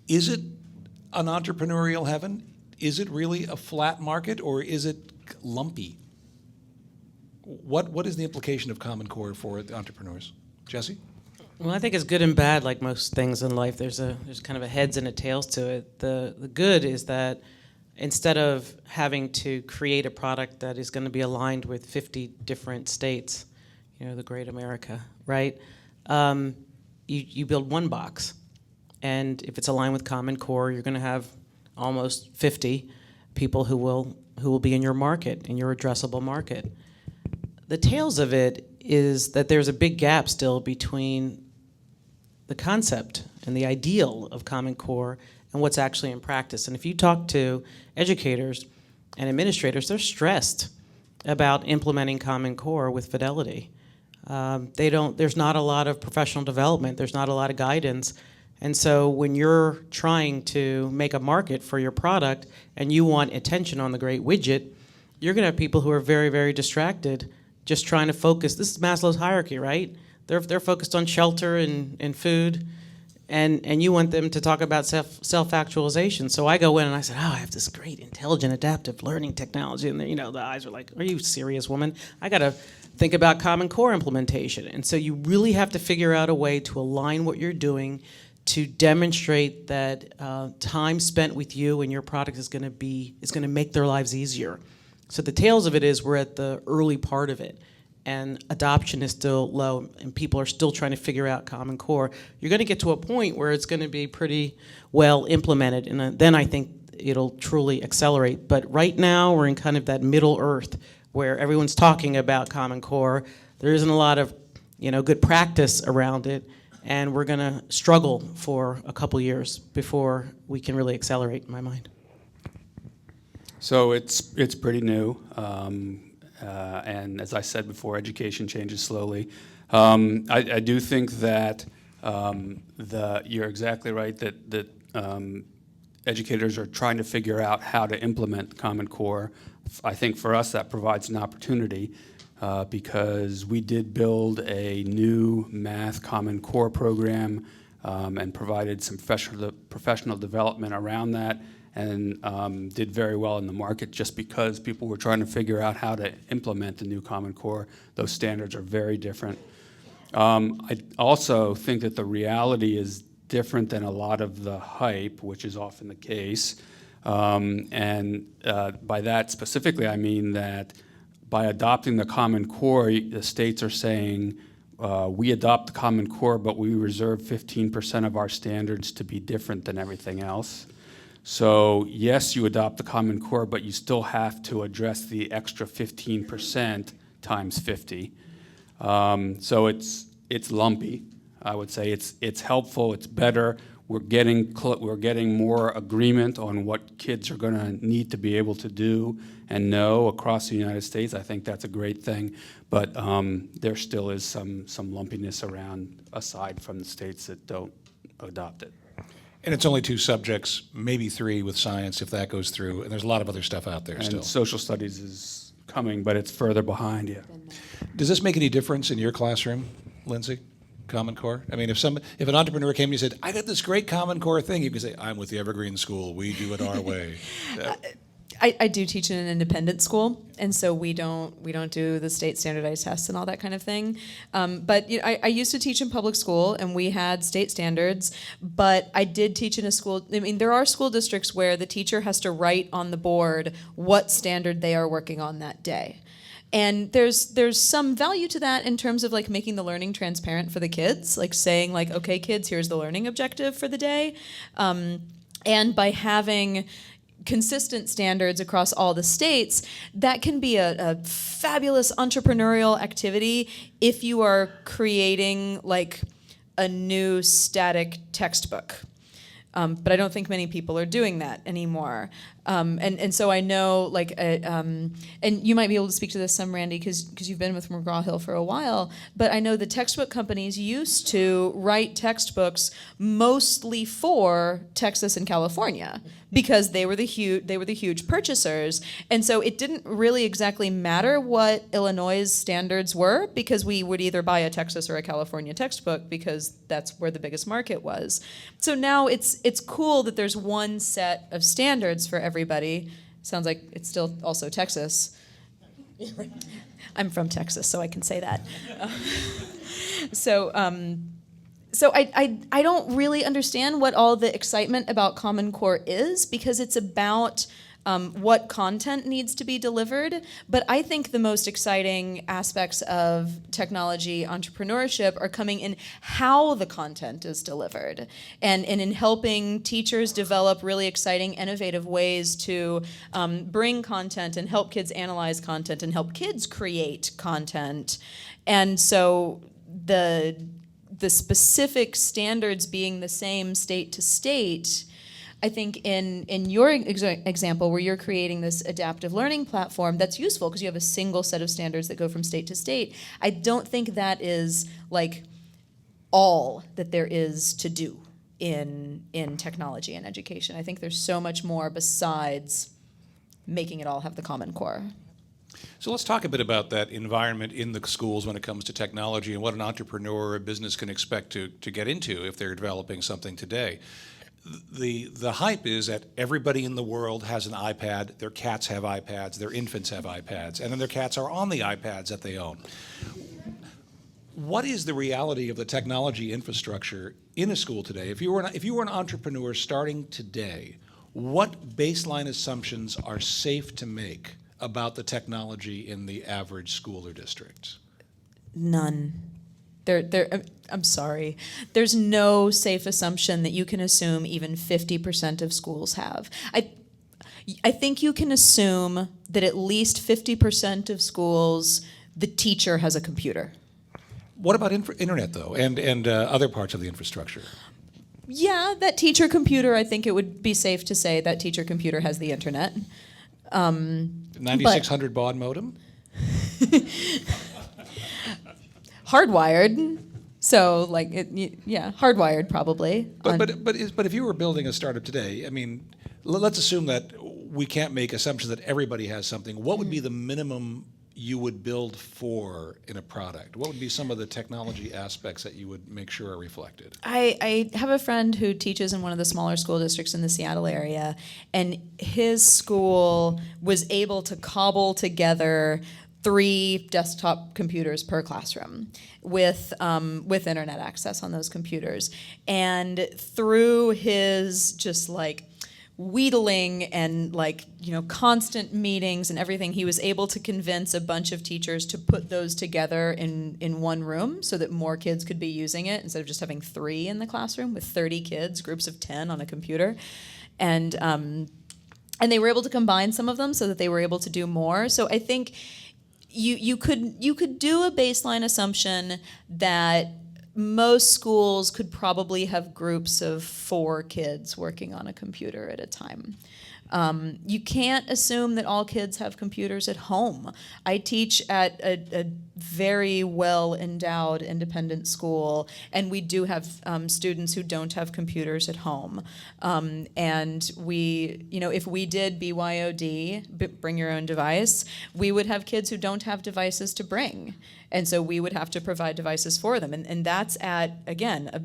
Is it an entrepreneurial heaven? Is it really a flat market, or is it lumpy? What is the implication of Common Core for the entrepreneurs? Jesse? Well, I think it's good and bad, like most things in life. There's kind of a heads and a tails to it. The good is that instead of having to create a product that is going to be aligned with 50 different states, the great America, right? You build one box. And if it's aligned with Common Core, you're going to have almost 50 people who will be in your market, in your addressable market. The tails of it is that there's a big gap still between the concept and the ideal of Common Core and what's actually in practice. And if you talk to educators and administrators, they're stressed about implementing Common Core with fidelity. There's not a lot of professional development, there's not a lot of guidance. And so when you're trying to make a market for your product and you want attention on the great widget, you're going to have people who are very, very distracted, just trying to focus. This is Maslow's hierarchy, right? They're focused on shelter and food, and you want them to talk about self-actualization. So I go in and I said, I have this great intelligent adaptive learning technology, and the eyes are like, are you serious, woman? I got to think about Common Core implementation. And so you really have to figure out a way to align what you're doing to demonstrate that time spent with you and your product is going to make their lives easier. So the tails of it is we're at the early part of it, and adoption is still low, and people are still trying to figure out Common Core. You're going to get to a point where it's going to be pretty well implemented, and then I think it'll truly accelerate. But right now, we're in kind of that middle earth where everyone's talking about Common Core. There isn't a lot of good practice around it, and we're going to struggle for a couple years before we can really accelerate, in my mind. So it's pretty new, and as I said before, education changes slowly. I do think that you're exactly right that educators are trying to figure out how to implement Common Core. I think for us that provides an opportunity because we did build a new math Common Core program and provided some professional development around that, and did very well in the market just because people were trying to figure out how to implement the new Common Core. Those standards are very different. I also think that the reality is different than a lot of the hype, which is often the case. And by that specifically, I mean that by adopting the Common Core, the states are saying, we adopt the Common Core, but we reserve 15% of our standards to be different than everything else. So yes, you adopt the Common Core, but you still have to address the extra 15% times 50. So it's lumpy. I would say it's helpful. It's better. We're getting more agreement on what kids are going to need to be able to do and know across the United States. I think that's a great thing, but there still is some lumpiness around, aside from the states that don't adopt it. And it's only 2 subjects, maybe 3 with science if that goes through, and there's a lot of other stuff out there still. And social studies is coming, but it's further behind, yeah. Does this make any difference in your classroom, Lindsay? Common Core? I mean, if an entrepreneur came and said, I got this great Common Core thing, you could say, I'm with the Evergreen School. We do it our way. I do teach in an independent school, and so we don't do the state standardized tests and all that kind of thing. But I used to teach in public school, and we had state standards. But I did teach in a school. I mean, there are school districts where the teacher has to write on the board what standard they are working on that day. And there's some value to that in terms of like making the learning transparent for the kids, like saying like, okay, kids, here's the learning objective for the day. And by having consistent standards across all the states, that can be a fabulous entrepreneurial activity if you are creating like a new static textbook. But I don't think many people are doing that anymore. And so I know, like, and you might be able to speak to this some, Randy, because you've been with McGraw-Hill for a while, but I know the textbook companies used to write textbooks mostly for Texas and California because they were the huge purchasers. And so it didn't really exactly matter what Illinois' standards were because we would either buy a Texas or a California textbook because that's where the biggest market was. So now it's cool that there's one set of standards for everybody. Sounds like it's still also Texas. I'm from Texas, so I can say that. So I don't really understand what all the excitement about Common Core is because it's about what content needs to be delivered. But I think the most exciting aspects of technology entrepreneurship are coming in how the content is delivered and in helping teachers develop really exciting, innovative ways to bring content and help kids analyze content and help kids create content. And so the specific standards being the same state to state, I think in your example where you're creating this adaptive learning platform, that's useful because you have a single set of standards that go from state to state. I don't think that is like all that there is to do in technology and education. I think there's so much more besides making it all have the Common Core. So let's talk a bit about that environment in the schools when it comes to technology and what an entrepreneur or a business can expect to get into if they're developing something today. The hype is that everybody in the world has an iPad, their cats have iPads, their infants have iPads, and then their cats are on the iPads that they own. What is the reality of the technology infrastructure in a school today? If you were an entrepreneur starting today, what baseline assumptions are safe to make about the technology in the average school or district? None. I'm sorry. There's no safe assumption that you can assume even 50% of schools have. I think you can assume that at least 50% of schools, the teacher has a computer. What about internet, though, and other parts of the infrastructure? Yeah, that teacher computer, I think it would be safe to say that teacher computer has the internet. 9600 baud modem? Hardwired. So, hardwired probably. But if you were building a startup today, I mean, let's assume that we can't make assumptions that everybody has something. What would be the minimum you would build for in a product? What would be some of the technology aspects that you would make sure are reflected? I have a friend who teaches in one of the smaller school districts in the Seattle area, and his school was able to cobble together 3 desktop computers per classroom with internet access on those computers. And through his just wheedling and constant meetings and everything, he was able to convince a bunch of teachers to put those together in one room so that more kids could be using it instead of just having 3 in the classroom with 30 kids, groups of 10 on a computer. And they were able to combine some of them so that they were able to do more. So I think you could do a baseline assumption that most schools could probably have groups of 4 kids working on a computer at a time. You can't assume that all kids have computers at home. I teach at a very well-endowed independent school, and we do have students who don't have computers at home. And we, if we did BYOD, bring your own device, we would have kids who don't have devices to bring. And so we would have to provide devices for them. And that's at, again, a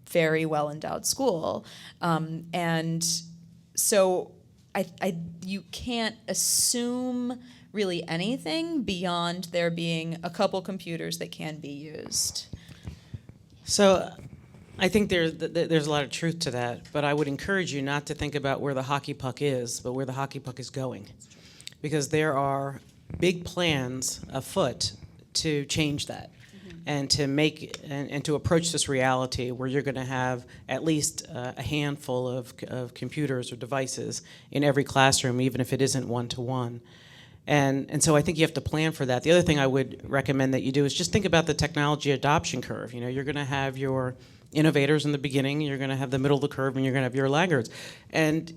very well-endowed school. And so you can't assume really anything beyond there being a couple computers that can be used. So I think there's a lot of truth to that, but I would encourage you not to think about where the hockey puck is, but where the hockey puck is going. Because there are big plans afoot to change that. And to make and to approach this reality where you're going to have at least a handful of computers or devices in every classroom, even if it isn't one-to-one. And so I think you have to plan for that. The other thing I would recommend that you do is just think about the technology adoption curve. You're going to have your innovators in the beginning, you're going to have the middle of the curve, and you're going to have your laggards. And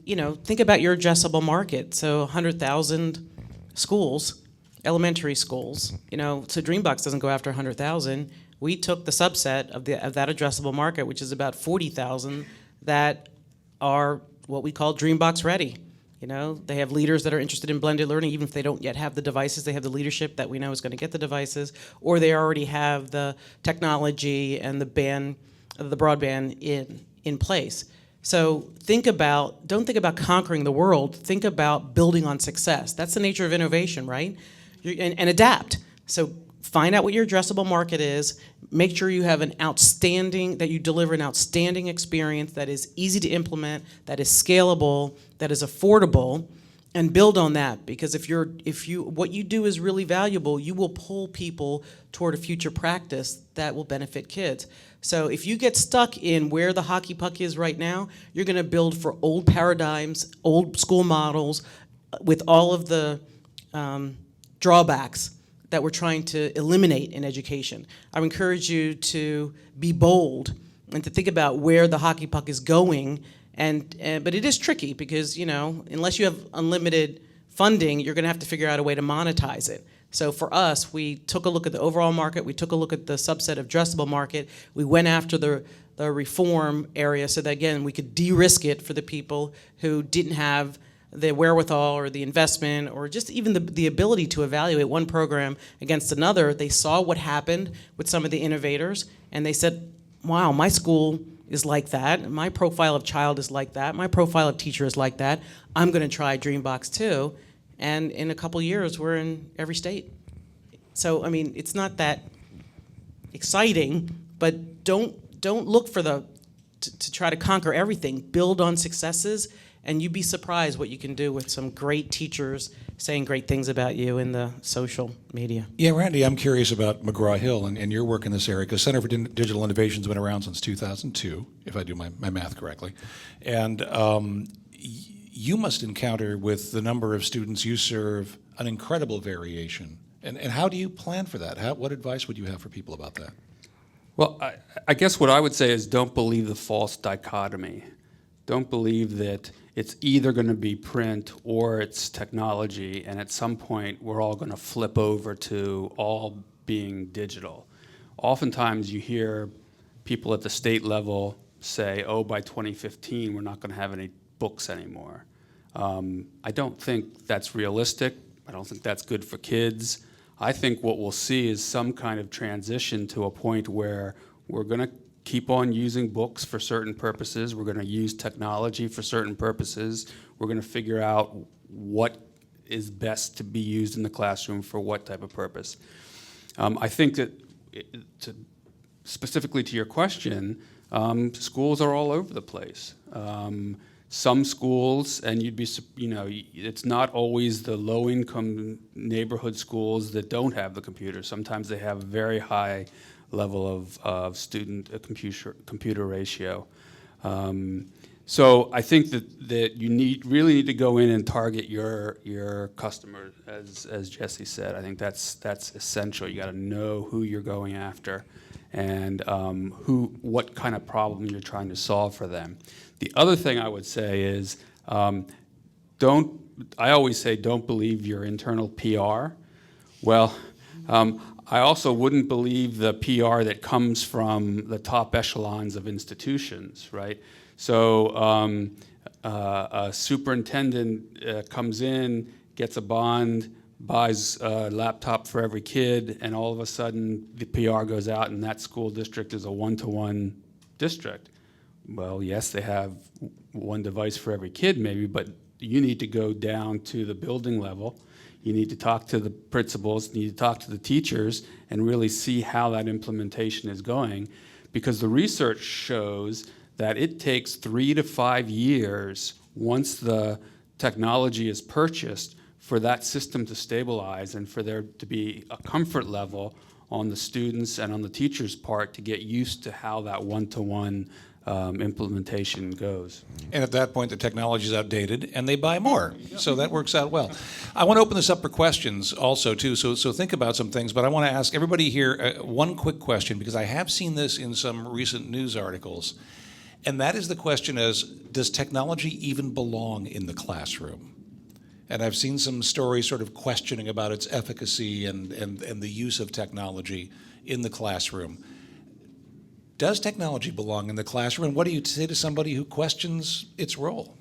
think about your addressable market. So 100,000 schools. Elementary schools, so Dreambox doesn't go after 100,000. We took the subset of that addressable market, which is about 40,000 that are what we call Dreambox ready. They have leaders that are interested in blended learning, even if they don't yet have the devices. They have the leadership that we know is going to get the devices, or they already have the technology and the broadband in place. So don't think about conquering the world. Think about building on success. That's the nature of innovation, right? And adapt. So find out what your addressable market is. Make sure you have that you deliver an outstanding experience that is easy to implement, that is scalable, that is affordable, and build on that. Because if what you do is really valuable, you will pull people toward a future practice that will benefit kids. So if you get stuck in where the hockey puck is right now, you're going to build for old paradigms, old school models, with all of the drawbacks that we're trying to eliminate in education. I would encourage you to be bold and to think about where the hockey puck is going. But it is tricky because, unless you have unlimited funding, you're going to have to figure out a way to monetize it. So for us, we took a look at the overall market. We took a look at the subset of addressable market. We went after the reform area so that, again, we could de-risk it for the people who didn't have the wherewithal or the investment or just even the ability to evaluate one program against another. They saw what happened with some of the innovators, and they said, wow, my school is like that. My profile of child is like that. My profile of teacher is like that. I'm going to try Dreambox too. And in a couple years, we're in every state. So, I mean, it's not that exciting, but don't look for to try to conquer everything. Build on successes, and you'd be surprised what you can do with some great teachers saying great things about you in the social media. Yeah, Randy, I'm curious about McGraw-Hill and your work in this area, because Center for Digital Innovation's been around since 2002, if I do my math correctly. And you must encounter, with the number of students you serve, an incredible variation. And how do you plan for that? What advice would you have for people about that? Well, I guess what I would say is don't believe the false dichotomy. Don't believe that it's either going to be print or it's technology, and at some point we're all going to flip over to all being digital. Oftentimes you hear people at the state level say, oh, by 2015 we're not going to have any books anymore. I don't think that's realistic. I don't think that's good for kids. I think what we'll see is some kind of transition to a point where we're going to keep on using books for certain purposes. We're going to use technology for certain purposes. We're going to figure out what is best to be used in the classroom for what type of purpose. I think that, specifically to your question, schools are all over the place. Some schools, and it's not always the low-income neighborhood schools that don't have the computer. Sometimes they have a very high level of student computer ratio. So I think that you really need to go in and target your customer, as Jesse said. I think that's essential. You got to know who you're going after and what kind of problem you're trying to solve for them. The other thing I would say is I always say don't believe your internal PR. Well, I also wouldn't believe the PR that comes from the top echelons of institutions, right? So a superintendent comes in, gets a bond, buys a laptop for every kid, and all of a sudden the PR goes out and that school district is a one-to-one district. Well, yes, they have one device for every kid maybe, but you need to go down to the building level. You need to talk to the principals, you need to talk to the teachers, and really see how that implementation is going. Because the research shows that it takes 3 to 5 years once the technology is purchased for that system to stabilize and for there to be a comfort level on the students and on the teachers' part to get used to how that one-to-one implementation goes. And at that point, the technology is outdated, and they buy more. So that works out well. I want to open this up for questions also, too. So think about some things. But I want to ask everybody here one quick question, because I have seen this in some recent news articles. And that is the question is, does technology even belong in the classroom? And I've seen some stories sort of questioning about its efficacy and the use of technology in the classroom. Does technology belong in the classroom? And what do you say to somebody who questions its role?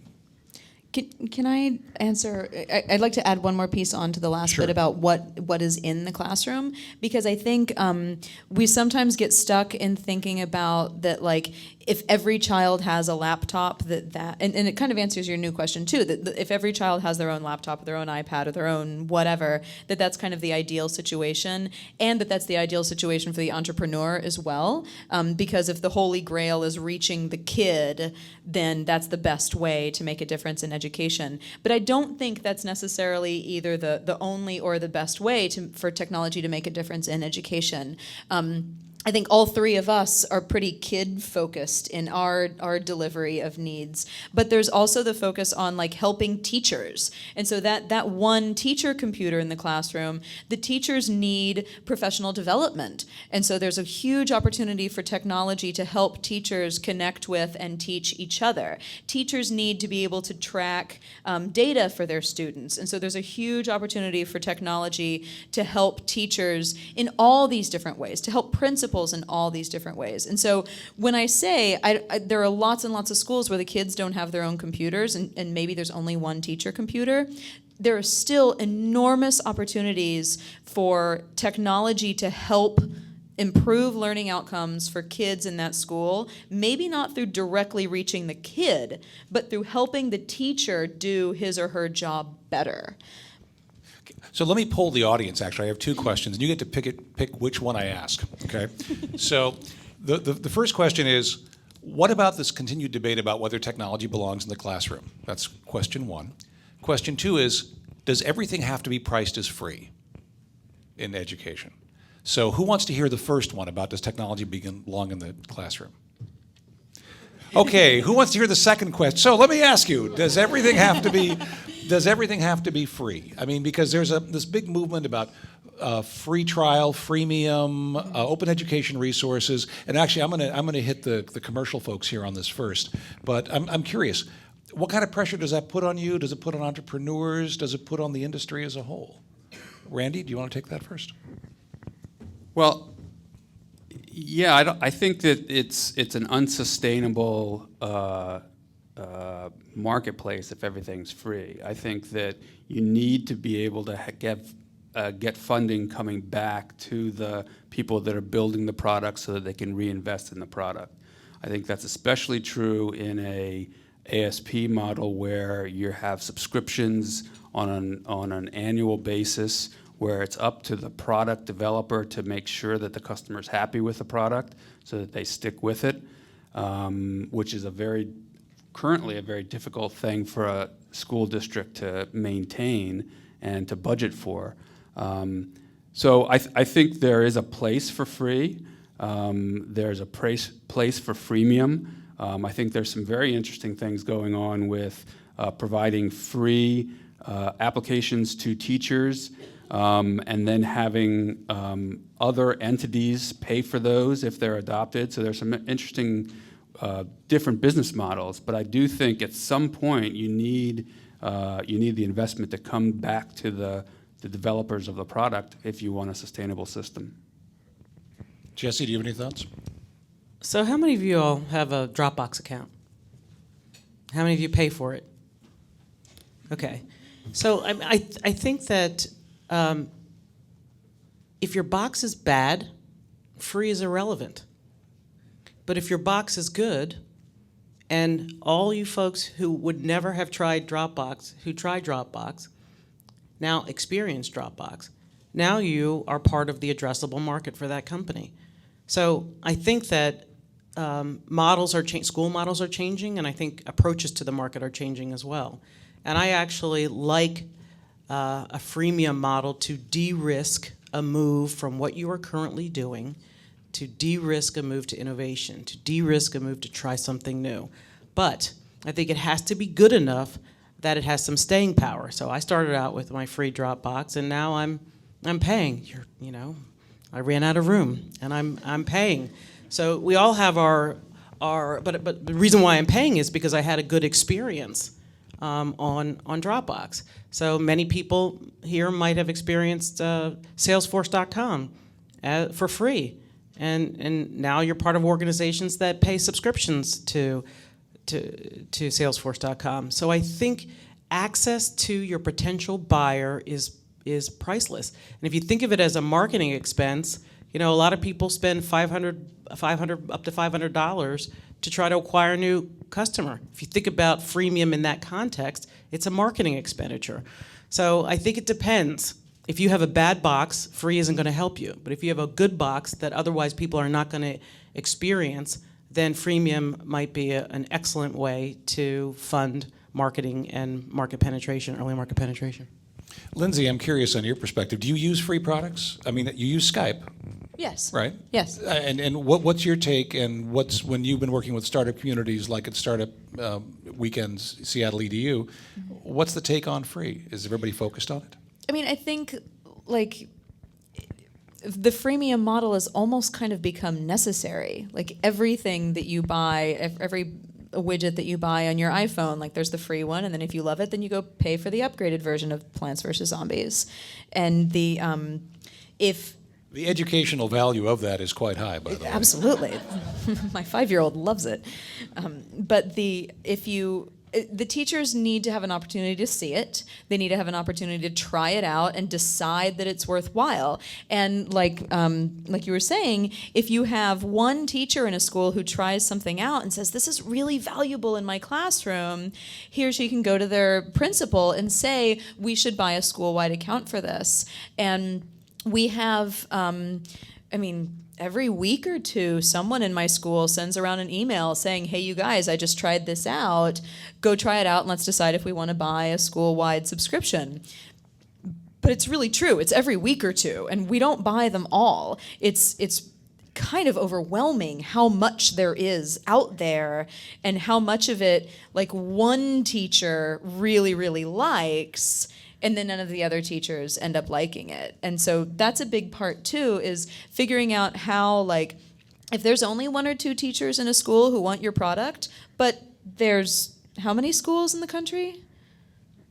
Can I answer? I'd like to add one more piece on to the last Sure. bit about what is in the classroom, because I think we sometimes get stuck in thinking about that, like, if every child has a laptop, and it kind of answers your new question too, that if every child has their own laptop or their own iPad or their own whatever, that's kind of the ideal situation, and that's the ideal situation for the entrepreneur as well, because if the holy grail is reaching the kid, then that's the best way to make a difference in education. But I don't think that's necessarily either the only or the best way for technology to make a difference in education. I think all three of us are pretty kid-focused in our delivery of needs, but there's also the focus on, like, helping teachers. And so that one teacher computer in the classroom, the teachers need professional development. And so there's a huge opportunity for technology to help teachers connect with and teach each other. Teachers need to be able to track data for their students. And so there's a huge opportunity for technology to help teachers in all these different ways, to help principals principals in all these different ways. And so when I say there are lots and lots of schools where the kids don't have their own computers, and maybe there's only one teacher computer, there are still enormous opportunities for technology to help improve learning outcomes for kids in that school, maybe not through directly reaching the kid, but through helping the teacher do his or her job better. So let me poll the audience, actually. I have two questions, and you get to pick which one I ask, okay? So the first question is, what about this continued debate about whether technology belongs in the classroom? That's question one. Question two is, does everything have to be priced as free in education? So who wants to hear the first one about does technology belong in the classroom? Okay, who wants to hear the second question? So let me ask you, does everything have to be free? I mean, because there's this big movement about free trial, freemium, open education resources, and actually I'm gonna hit the commercial folks here on this first. But I'm curious, what kind of pressure does that put on you? Does it put on entrepreneurs? Does it put on the industry as a whole? Randy, do you want to take that first? Well, yeah, I think that it's an unsustainable marketplace if everything's free. I think that you need to be able to get funding coming back to the people that are building the product so that they can reinvest in the product. I think that's especially true in a ASP model where you have subscriptions on an annual basis, where it's up to the product developer to make sure that the customer's happy with the product so that they stick with it, which is currently a very difficult thing for a school district to maintain and to budget for. So I think there is a place for free. There's a place for freemium. I think there's some very interesting things going on with providing free applications to teachers, and then having other entities pay for those if they're adopted. So there's some interesting different business models. But I do think at some point you need the investment to come back to the developers of the product if you want a sustainable system. Jesse, do you have any thoughts? So how many of you all have a Dropbox account? How many of you pay for it? Okay. So I think that if your box is bad, free is irrelevant. But if your box is good, and all you folks who would never have tried Dropbox, who try Dropbox, now experience Dropbox, now you are part of the addressable market for that company. So I think that school models are changing, and I think approaches to the market are changing as well. And I actually like a freemium model to de-risk a move from what you are currently doing, to de-risk a move to innovation, to de-risk a move to try something new. But I think it has to be good enough that it has some staying power. So I started out with my free Dropbox, and now I'm paying. I ran out of room, and I'm paying. So we all have but the reason why I'm paying is because I had a good experience on Dropbox. So many people here might have experienced Salesforce.com for free, and now you're part of organizations that pay subscriptions to Salesforce.com. So I think access to your potential buyer is priceless. And if you think of it as a marketing expense, a lot of people spend $500 up to $500 to try to acquire a new customer. If you think about freemium in that context, it's a marketing expenditure. So I think it depends. If you have a bad box, free isn't going to help you. But if you have a good box that otherwise people are not going to experience, then freemium might be an excellent way to fund marketing and market penetration, early market penetration. Lindsay, I'm curious on your perspective. Do you use free products? I mean, you use Skype, Yes. right? Yes. And what's your take, and when you've been working with startup communities like at Startup Weekends, Seattle EDU, what's the take on free? Is everybody focused on it? I mean, I think the freemium model has almost kind of become necessary. Like everything that you buy, every widget that you buy on your iPhone, like there's the free one, and then if you love it, then you go pay for the upgraded version of Plants vs. Zombies. And if The educational value of that is quite high, by the way. Absolutely. My 5-year-old loves it. But the teachers need to have an opportunity to see it. They need to have an opportunity to try it out and decide that it's worthwhile. And like you were saying, if you have one teacher in a school who tries something out and says, this is really valuable in my classroom, he or she can go to their principal and say, we should buy a school-wide account for this. And we have, every week or two, someone in my school sends around an email saying, hey, you guys, I just tried this out. Go try it out and let's decide if we want to buy a school-wide subscription. But it's really true. It's every week or two, and we don't buy them all. It's kind of overwhelming how much there is out there and how much of it, like, one teacher really, really likes, and then none of the other teachers end up liking it. And so that's a big part too, is figuring out how, like, if there's only 1 or 2 teachers in a school who want your product, but there's how many schools in the country?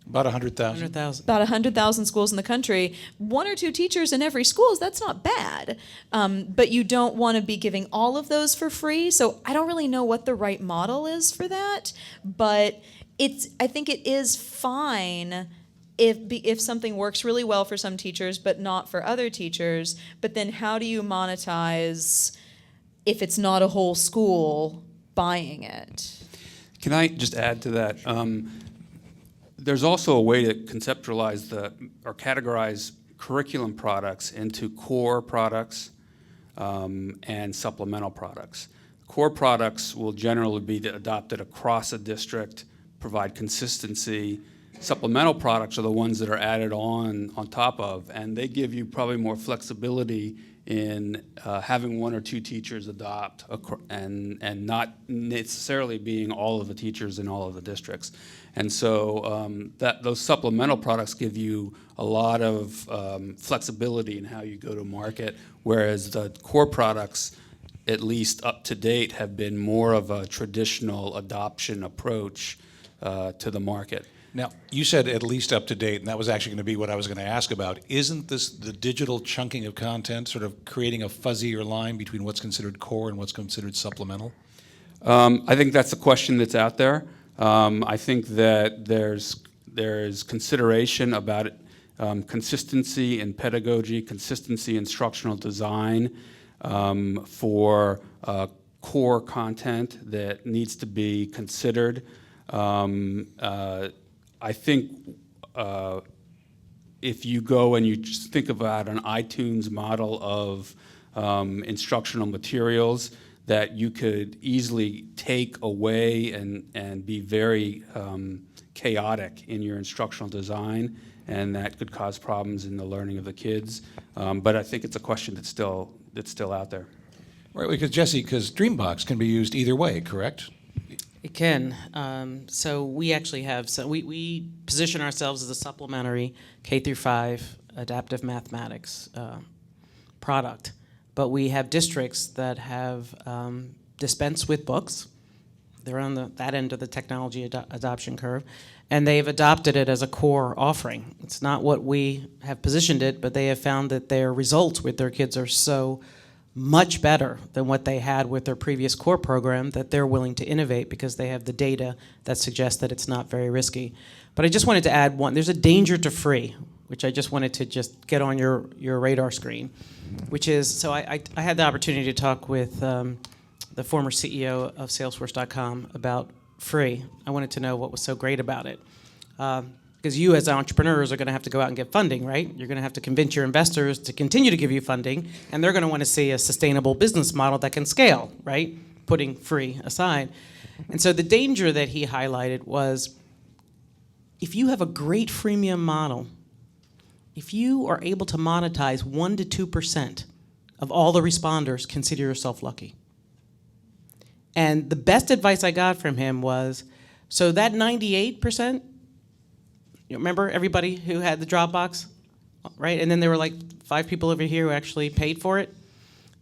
About 100,000. 100,000. About 100,000 schools in the country. 1 or 2 teachers in every school, that's not bad. But you don't want to be giving all of those for free. So I don't really know what the right model is for that. But I think it is fine if something works really well for some teachers but not for other teachers. But then how do you monetize if it's not a whole school buying it? Can I just add to that? There's also a way to conceptualize or categorize curriculum products into core products and supplemental products. Core products will generally be adopted across a district, provide consistency. Supplemental products are the ones that are added on top of, and they give you probably more flexibility in having 1 or 2 teachers adopt and not necessarily being all of the teachers in all of the districts. And so those supplemental products give you a lot of flexibility in how you go to market, whereas the core products, at least up to date, have been more of a traditional adoption approach to the market. Now, you said at least up to date, and that was actually going to be what I was going to ask about. Isn't this the digital chunking of content sort of creating a fuzzier line between what's considered core and what's considered supplemental? I think that's a question that's out there. I think that there's consideration about it, consistency in pedagogy, consistency in instructional design for core content that needs to be considered. I think if you go and you just think about an iTunes model of instructional materials, that you could easily take away and be very chaotic in your instructional design, and that could cause problems in the learning of the kids. But I think it's a question that's still out there. Right, because Jesse, Dreambox can be used either way, correct? It can. So we actually have, we position ourselves as a supplementary K-5 adaptive mathematics product. But we have districts that have dispensed with books. They're on that end of the technology adoption curve. And they've adopted it as a core offering. It's not what we have positioned it, but they have found that their results with their kids are so much better than what they had with their previous core program that they're willing to innovate because they have the data that suggests that it's not very risky. But I just wanted to add one. There's a danger to free, which I just wanted to just get on your radar screen, which is, so I had the opportunity to talk with the former CEO of Salesforce.com about free. I wanted to know what was so great about it. Because you as entrepreneurs are going to have to go out and get funding, right? You're going to have to convince your investors to continue to give you funding, and they're going to want to see a sustainable business model that can scale, right? Putting free aside. And so the danger that he highlighted was, if you have a great freemium model, if you are able to monetize 1% to 2% of all the responders, consider yourself lucky. And the best advice I got from him was, so that 98%, you remember everybody who had the Dropbox, right? And then there were like 5 people over here who actually paid for it.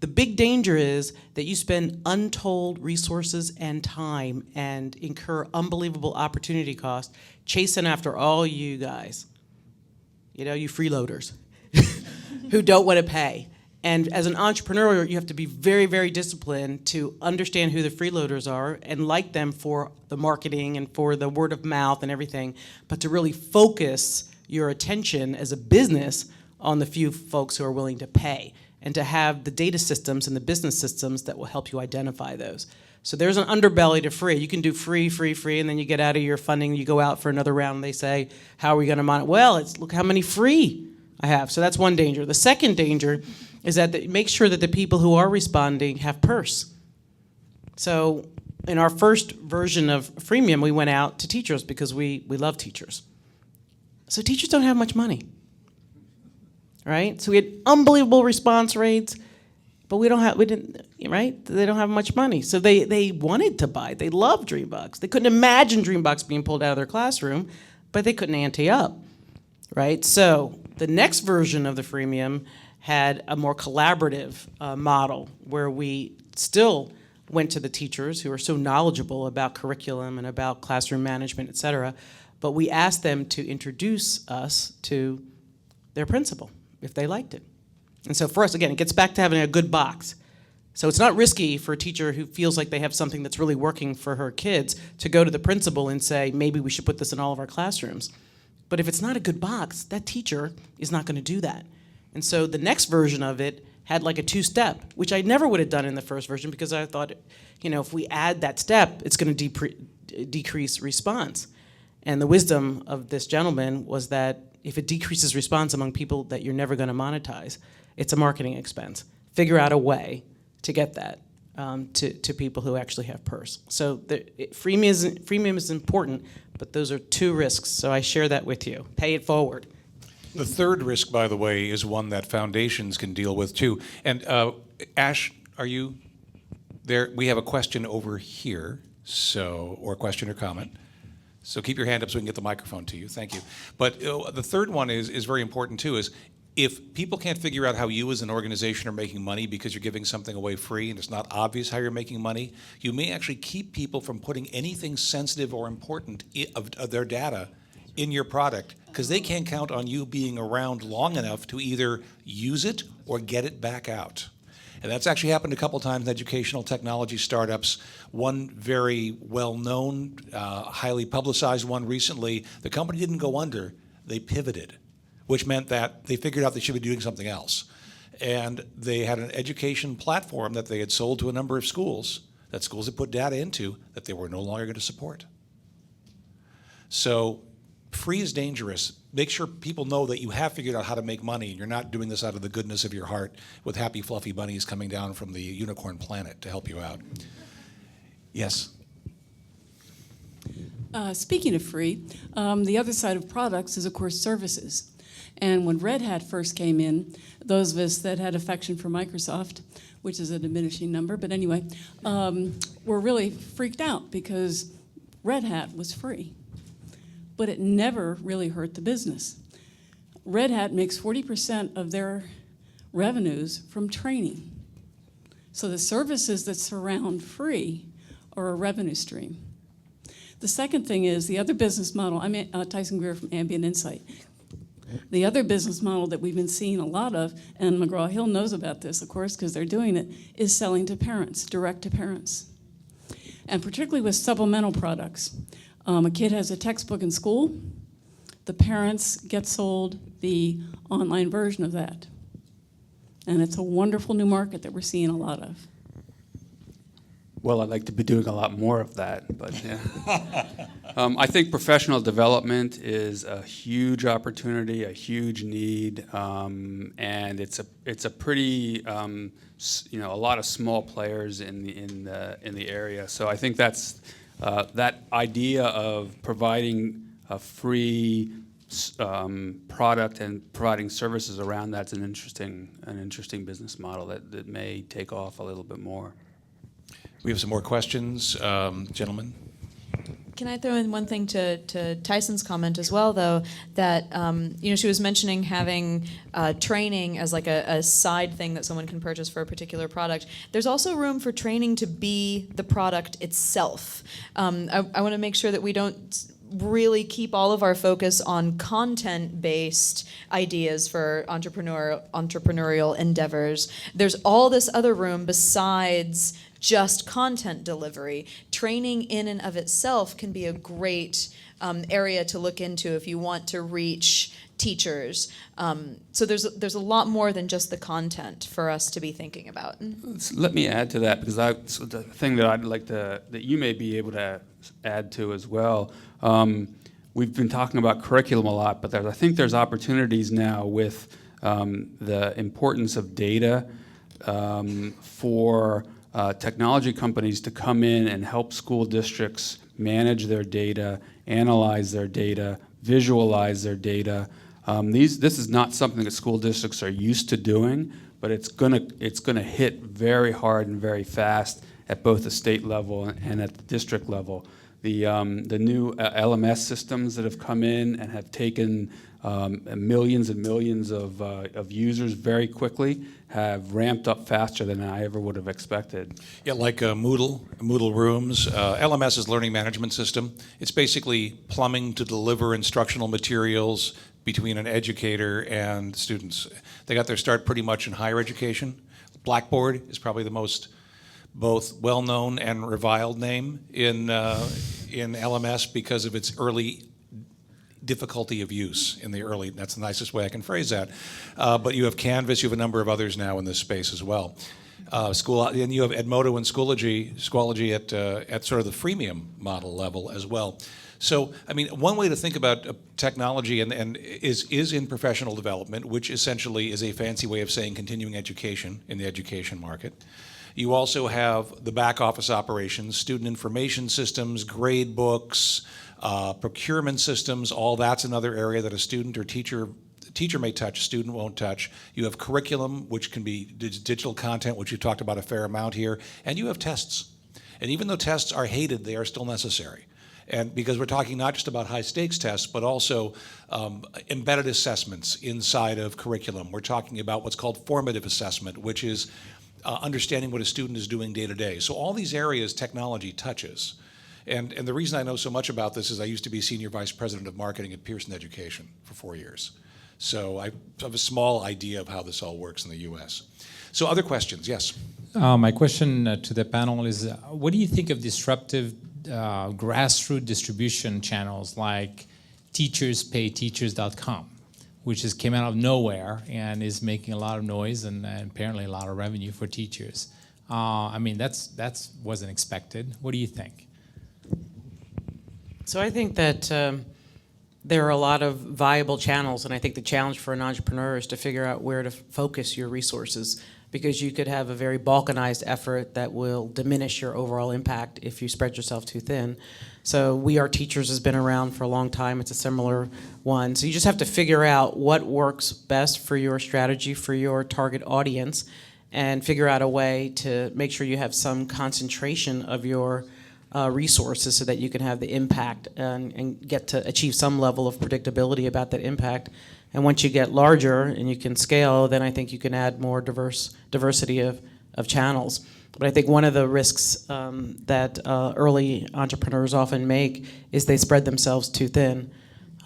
The big danger is that you spend untold resources and time and incur unbelievable opportunity costs chasing after all you guys, you freeloaders who don't want to pay. And as an entrepreneur, you have to be very, very disciplined to understand who the freeloaders are and like them for the marketing and for the word of mouth and everything, but to really focus your attention as a business on the few folks who are willing to pay, and to have the data systems and the business systems that will help you identify those. So there's an underbelly to free. You can do free, free, free, and then you get out of your funding, you go out for another round, and they say, how are we going to monitor? Well, look how many free I have. So that's one danger. The second danger is that make sure that the people who are responding have purse. So in our first version of Freemium, we went out to teachers because we love teachers. So teachers don't have much money, right? So we had unbelievable response rates, but we didn't, right? They don't have much money. So they wanted to buy. They loved Dreambox. They couldn't imagine Dreambox being pulled out of their classroom, but they couldn't ante up, right? So the next version of the Freemium had a more collaborative model where we still went to the teachers who are so knowledgeable about curriculum and about classroom management, et cetera, but we asked them to introduce us to their principal if they liked it. And so for us, again, it gets back to having a good box. So it's not risky for a teacher who feels like they have something that's really working for her kids to go to the principal and say, maybe we should put this in all of our classrooms. But if it's not a good box, that teacher is not going to do that. And so the next version of it had like a two-step, which I never would have done in the first version because I thought, if we add that step, it's going to decrease response. And the wisdom of this gentleman was that if it decreases response among people that you're never going to monetize, it's a marketing expense. Figure out a way to get that to people who actually have purse. So freemium is important, but those are two risks, so I share that with you. Pay it forward. The third risk, by the way, is one that foundations can deal with too. And Ash, are you there? We have a question over here, or a question or comment. So keep your hand up so we can get the microphone to you. Thank you. But the third one is very important too, is if people can't figure out how you as an organization are making money because you're giving something away free and it's not obvious how you're making money, you may actually keep people from putting anything sensitive or important of their data in your product because they can't count on you being around long enough to either use it or get it back out. And that's actually happened a couple times in educational technology startups. One very well-known, highly publicized one recently, the company didn't go under, they pivoted, which meant that they figured out they should be doing something else. And they had an education platform that they had sold to a number of schools, that schools had put data into, that they were no longer going to support. So free is dangerous. Make sure people know that you have figured out how to make money and you're not doing this out of the goodness of your heart with happy, fluffy bunnies coming down from the unicorn planet to help you out. Yes? Speaking of free, the other side of products is, of course, services. And when Red Hat first came in, those of us that had affection for Microsoft, which is a diminishing number, but anyway, were really freaked out because Red Hat was free. But it never really hurt the business. Red Hat makes 40% of their revenues from training. So the services that surround free are a revenue stream. The second thing is the other business model. I'm Tyson Greer from Ambient Insight. The other business model that we've been seeing a lot of, and McGraw-Hill knows about this, of course, because they're doing it, is selling to parents, direct to parents. And particularly with supplemental products. A kid has a textbook in school, the parents get sold the online version of that. And it's a wonderful new market that we're seeing a lot of. Well, I'd like to be doing a lot more of that, but yeah. I think professional development is a huge opportunity, a huge need, and it's a pretty a lot of small players in the area. So I think that's that idea of providing a free product and providing services around that's an interesting business model that may take off a little bit more. We have some more questions, gentlemen. Can I throw in one thing to Tyson's comment as well, though, that she was mentioning having training as like a side thing that someone can purchase for a particular product. There's also room for training to be the product itself. I want to make sure that we don't really keep all of our focus on content-based ideas for entrepreneurial endeavors, there's all this other room besides just content delivery. Training in and of itself can be a great area to look into if you want to reach teachers. So there's a lot more than just the content for us to be thinking about. Let me add to that, because the thing that I'd like that you may be able to add to as well. We've been talking about curriculum a lot, but I think there's opportunities now with the importance of data for technology companies to come in and help school districts manage their data, analyze their data, visualize their data. This is not something that school districts are used to doing, but it's gonna hit very hard and very fast at both the state level and at the district level. The new LMS systems that have come in and have taken millions and millions of users very quickly have ramped up faster than I ever would have expected. Yeah, like Moodle Rooms. LMS is Learning Management System. It's basically plumbing to deliver instructional materials between an educator and students. They got their start pretty much in higher education. Blackboard is probably the most both well-known and reviled name in LMS because of its early difficulty of use in the early, that's the nicest way I can phrase that. But you have Canvas, you have a number of others now in this space as well. And you have Edmodo and Schoology at sort of the freemium model level as well. So, I mean, one way to think about technology and is in professional development, which essentially is a fancy way of saying continuing education in the education market. You also have the back office operations, student information systems, grade books, procurement systems, all that's another area that a student or teacher may touch, a student won't touch. You have curriculum, which can be digital content, which we've talked about a fair amount here, and you have tests. And even though tests are hated, they are still necessary. And because we're talking not just about high stakes tests, but also embedded assessments inside of curriculum. We're talking about what's called formative assessment, which is understanding what a student is doing day to day. So all these areas technology touches. And the reason I know so much about this is I used to be Senior Vice President of Marketing at Pearson Education for 4 years. So I have a small idea of how this all works in the US. So other questions, yes? My question to the panel is, what do you think of disruptive grassroots distribution channels like teacherspayteachers.com, which just came out of nowhere and is making a lot of noise and apparently a lot of revenue for teachers? I mean, that's wasn't expected. What do you think? So I think that there are a lot of viable channels, and I think the challenge for an entrepreneur is to figure out where to focus your resources, because you could have a very balkanized effort that will diminish your overall impact if you spread yourself too thin. So We Are Teachers has been around for a long time. It's a similar one. So you just have to figure out what works best for your strategy, for your target audience, and figure out a way to make sure you have some concentration of your resources so that you can have the impact and get to achieve some level of predictability about that impact. And once you get larger and you can scale, then I think you can add more diversity of channels. But I think one of the risks that early entrepreneurs often make is they spread themselves too thin.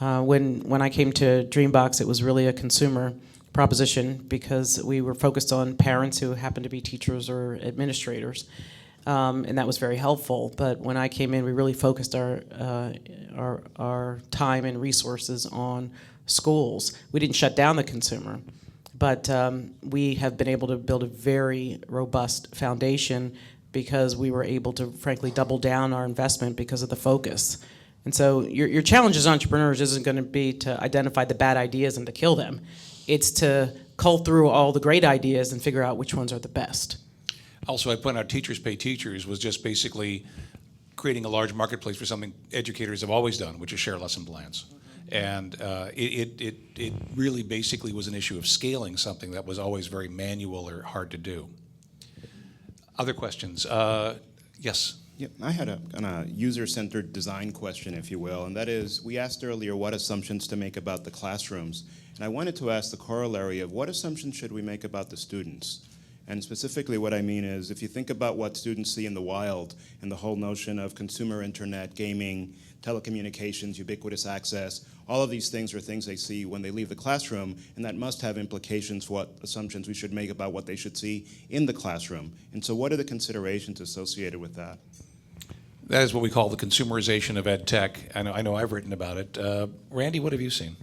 When I came to Dreambox, it was really a consumer proposition because we were focused on parents who happened to be teachers or administrators. And that was very helpful. But when I came in, we really focused our time and resources on schools. We didn't shut down the consumer, but we have been able to build a very robust foundation because we were able to, frankly, double down our investment because of the focus. And so your challenge as entrepreneurs isn't going to be to identify the bad ideas and to kill them. It's to cull through all the great ideas and figure out which ones are the best. Also, I point out Teachers Pay Teachers was just basically creating a large marketplace for something educators have always done, which is share lesson plans. And it really basically was an issue of scaling something that was always very manual or hard to do. Other questions? Yes? Yeah, I had a user-centered design question, if you will, and that is, we asked earlier what assumptions to make about the classrooms, and I wanted to ask the corollary of what assumptions should we make about the students? And specifically what I mean is, if you think about what students see in the wild and the whole notion of consumer internet, gaming, telecommunications, ubiquitous access, all of these things are things they see when they leave the classroom, and that must have implications for what assumptions we should make about what they should see in the classroom. And so what are the considerations associated with that? That is what we call the consumerization of ed tech. I know I've written about it. Randy, what have you seen?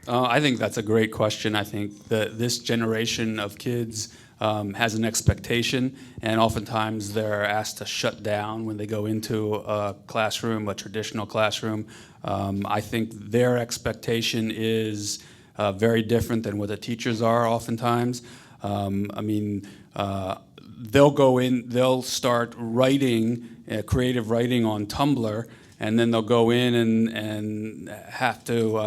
I think that's a great question. I think that this generation of kids has an expectation, and oftentimes they're asked to shut down when they go into a classroom, a traditional classroom. I think their expectation is very different than what the teachers are oftentimes. They'll go in, they'll start writing, creative writing on Tumblr, and then they'll go in and have to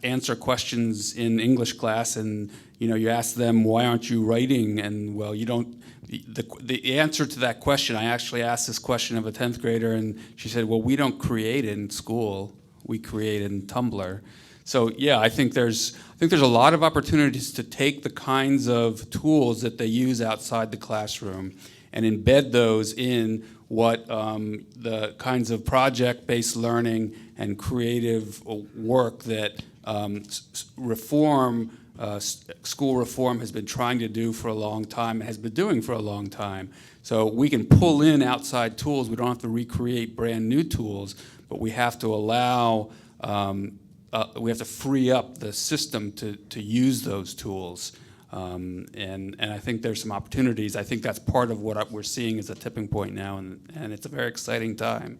answer questions in English class, and you ask them, why aren't you writing? And well, you don't. The answer to that question, I actually asked this question of a 10th grader, and she said, well, we don't create in school, we create in Tumblr. So yeah, I think there's a lot of opportunities to take the kinds of tools that they use outside the classroom and embed those in what the kinds of project-based learning and creative work that school reform has been trying to do for a long time and has been doing for a long time. So we can pull in outside tools. We don't have to recreate brand new tools, but we have to allow, we have to free up the system to use those tools. And I think there's some opportunities. I think that's part of what we're seeing as a tipping point now, and it's a very exciting time.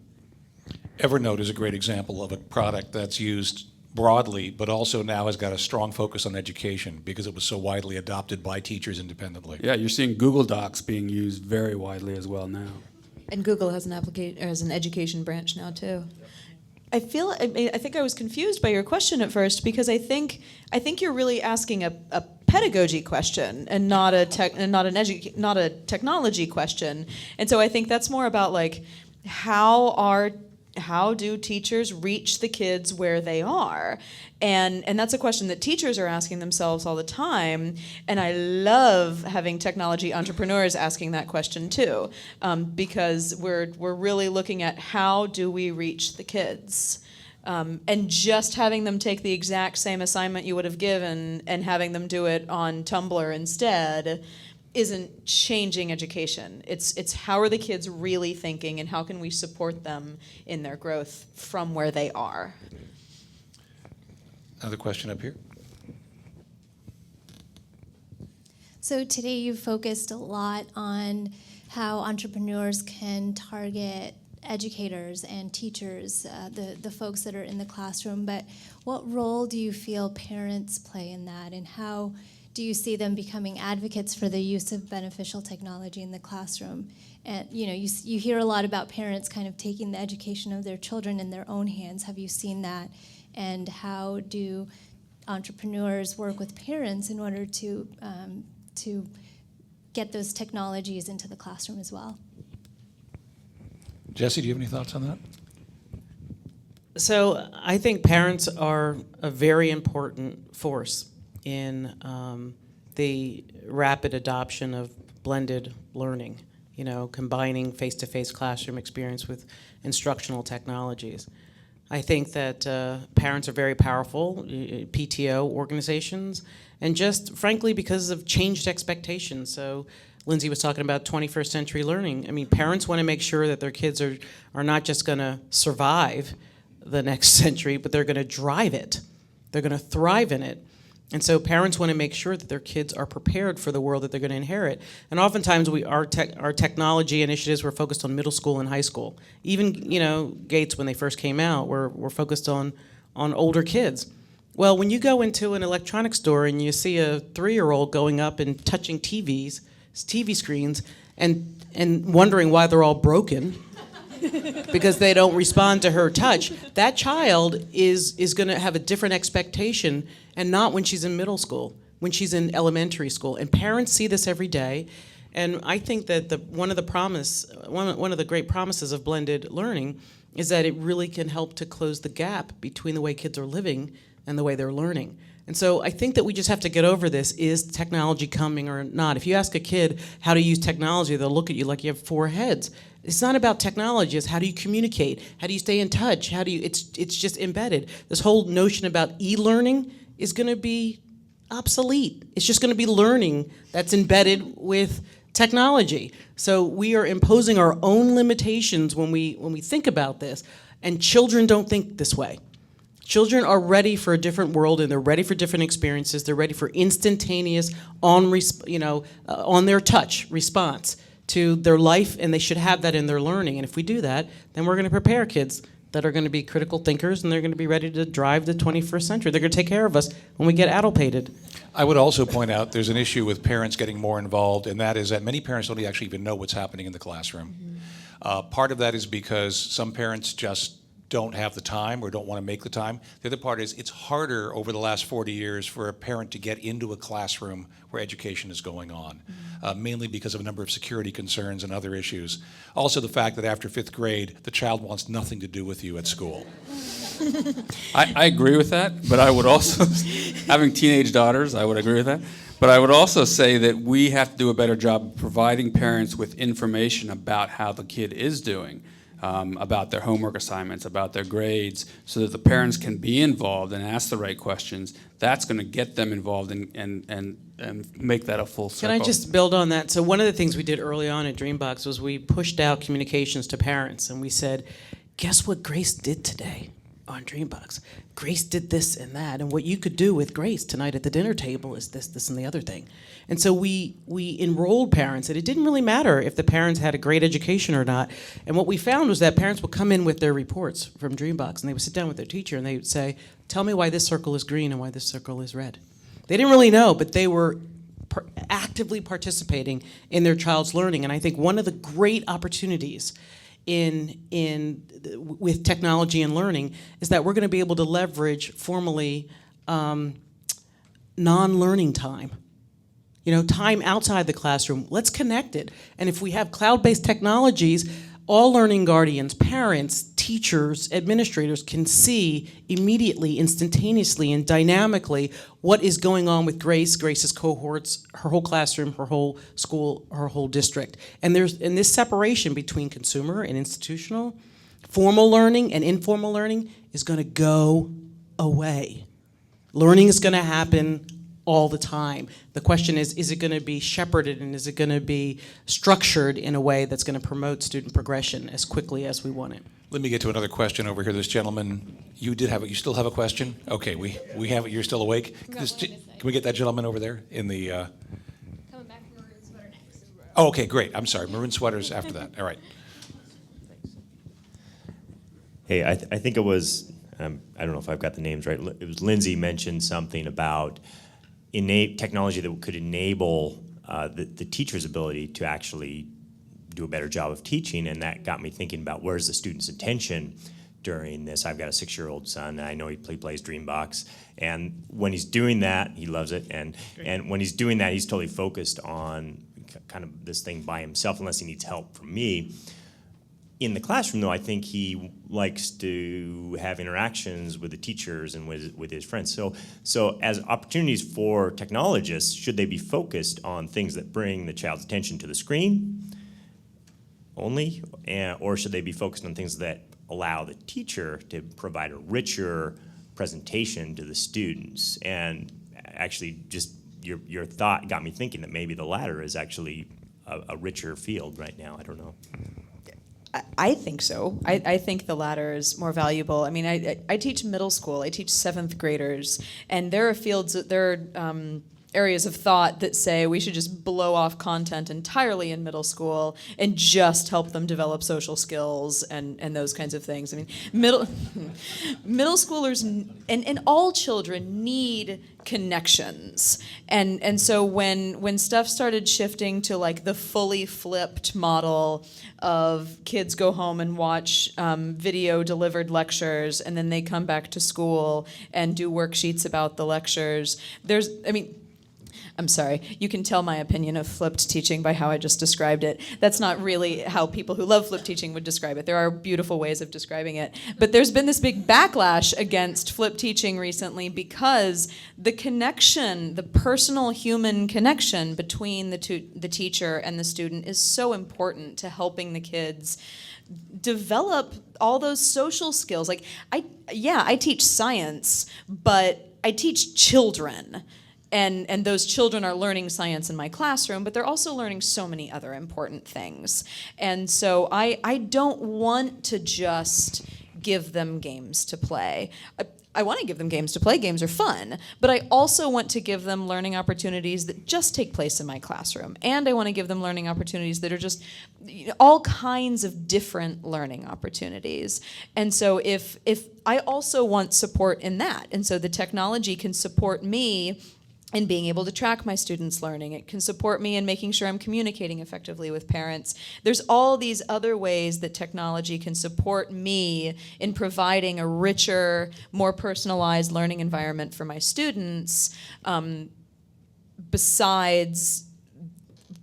Evernote is a great example of a product that's used broadly, but also now has got a strong focus on education because it was so widely adopted by teachers independently. Yeah, you're seeing Google Docs being used very widely as well now. And Google has an education branch now too. I think I was confused by your question at first because I think you're really asking a pedagogy question and not a technology question. And so I think that's more about like how do teachers reach the kids where they are? And that's a question that teachers are asking themselves all the time. And I love having technology entrepreneurs asking that question too, because we're really looking at how do we reach the kids? And just having them take the exact same assignment you would have given and having them do it on Tumblr instead isn't changing education. It's how are the kids really thinking and how can we support them in their growth from where they are? Another question up here. So today you focused a lot on how entrepreneurs can target educators and teachers, the folks that are in the classroom, but what role do you feel parents play in that, and how do you see them becoming advocates for the use of beneficial technology in the classroom? And you hear a lot about parents kind of taking the education of their children in their own hands. Have you seen that? And how do entrepreneurs work with parents in order to get those technologies into the classroom as well? Jesse, do you have any thoughts on that? So I think parents are a very important force in the rapid adoption of blended learning, combining face-to-face classroom experience with instructional technologies. I think that parents are very powerful, PTO organizations, and just frankly because of changed expectations. So Lindsay was talking about 21st century learning. I mean, parents want to make sure that their kids are not just going to survive the next century, but they're going to drive it. They're going to thrive in it. And so parents want to make sure that their kids are prepared for the world that they're going to inherit. And oftentimes our technology initiatives were focused on middle school and high school. Even, Gates, when they first came out, were focused on older kids. Well, when you go into an electronics store and you see a 3-year-old going up and touching TV screens and wondering why they're all broken because they don't respond to her touch, that child is going to have a different expectation, and not when she's in middle school, when she's in elementary school. And parents see this every day. And I think that one of the great promises of blended learning is that it really can help to close the gap between the way kids are living and the way they're learning. And so I think that we just have to get over this. Is technology coming or not? If you ask a kid how to use technology, they'll look at you like you have 4 heads. It's not about technology. It's how do you communicate? How do you stay in touch? How do you? It's just embedded. This whole notion about e-learning is going to be obsolete. It's just going to be learning that's embedded with technology. So we are imposing our own limitations when we think about this, and children don't think this way. Children are ready for a different world, and they're ready for different experiences. They're ready for instantaneous, on their touch response to their life, and they should have that in their learning. And if we do that, then we're going to prepare kids that are going to be critical thinkers, and they're going to be ready to drive the 21st century. They're going to take care of us when we get adulpated. I would also point out there's an issue with parents getting more involved, and that is that many parents don't actually even know what's happening in the classroom. Part of that is because some parents just don't have the time or don't want to make the time. The other part is it's harder over the last 40 years for a parent to get into a classroom where education is going on, mainly because of a number of security concerns and other issues. Also the fact that after 5th grade, the child wants nothing to do with you at school. I agree with that, but I would also, having teenage daughters, I would agree with that. But I would also say that we have to do a better job of providing parents with information about how the kid is doing. About their homework assignments, about their grades, so that the parents can be involved and ask the right questions. That's going to get them involved and make that a full circle. Can I just build on that? So one of the things we did early on at Dreambox was we pushed out communications to parents, and we said, guess what Grace did today on Dreambox? Grace did this and that, and what you could do with Grace tonight at the dinner table is this, this, and the other thing. And so we enrolled parents, and it didn't really matter if the parents had a great education or not. And what we found was that parents would come in with their reports from Dreambox, and they would sit down with their teacher, and they would say, tell me why this circle is green and why this circle is red. They didn't really know, but they were actively participating in their child's learning. And I think one of the great opportunities with technology and learning is that we're going to be able to leverage formally non-learning time. Time outside the classroom. Let's connect it. And if we have cloud-based technologies, all learning guardians, parents, teachers, administrators can see immediately, instantaneously, and dynamically what is going on with Grace's cohorts, her whole classroom, her whole school, her whole district. And this separation between consumer and institutional, formal learning and informal learning is going to go away. Learning is going to happen all the time. The question is it going to be shepherded, and is it going to be structured in a way that's going to promote student progression as quickly as we want it? Let me get to another question over here. This gentleman, you still have a question? Okay, we have it. You're still awake? Can we get that gentleman over there in the... Coming back from maroon sweater next. Oh, okay, great. I'm sorry. Maroon sweaters after that. All right. Hey, I think it was, I don't know if I've got the names right. It was Lindsay mentioned something about technology that could enable the teacher's ability to actually do a better job of teaching, and that got me thinking about where's the student's attention during this. I've got a 6-year-old son, and I know he plays Dreambox, and when he's doing that, he loves it, and when he's doing that, he's totally focused on kind of this thing by himself, unless he needs help from me. In the classroom, though, I think he likes to have interactions with the teachers and with his friends. So as opportunities for technologists, should they be focused on things that bring the child's attention to the screen only, or should they be focused on things that allow the teacher to provide a richer presentation to the students? And actually, just your thought got me thinking that maybe the latter is actually a richer field right now. I don't know. I think so. I think the latter is more valuable. I mean, I teach middle school. I teach 7th graders, and there are fields, areas of thought that say we should just blow off content entirely in middle school and just help them develop social skills and those kinds of things. I mean, middle schoolers and all children need connections. And so when stuff started shifting to like the fully flipped model of kids go home and watch video delivered lectures, and then they come back to school and do worksheets about the lectures, I'm sorry, you can tell my opinion of flipped teaching by how I just described it. That's not really how people who love flipped teaching would describe it. There are beautiful ways of describing it. But there's been this big backlash against flipped teaching recently because the connection, the personal human connection between the teacher and the student is so important to helping the kids develop all those social skills. Like, I teach science, but I teach children. And those children are learning science in my classroom, but they're also learning so many other important things. And so I don't want to just give them games to play. I want to give them games to play. Games are fun. But I also want to give them learning opportunities that just take place in my classroom. And I want to give them learning opportunities that are just all kinds of different learning opportunities. And so if I also want support in that. And so the technology can support me in being able to track my students' learning. It can support me in making sure I'm communicating effectively with parents. There's all these other ways that technology can support me in providing a richer, more personalized learning environment for my students, besides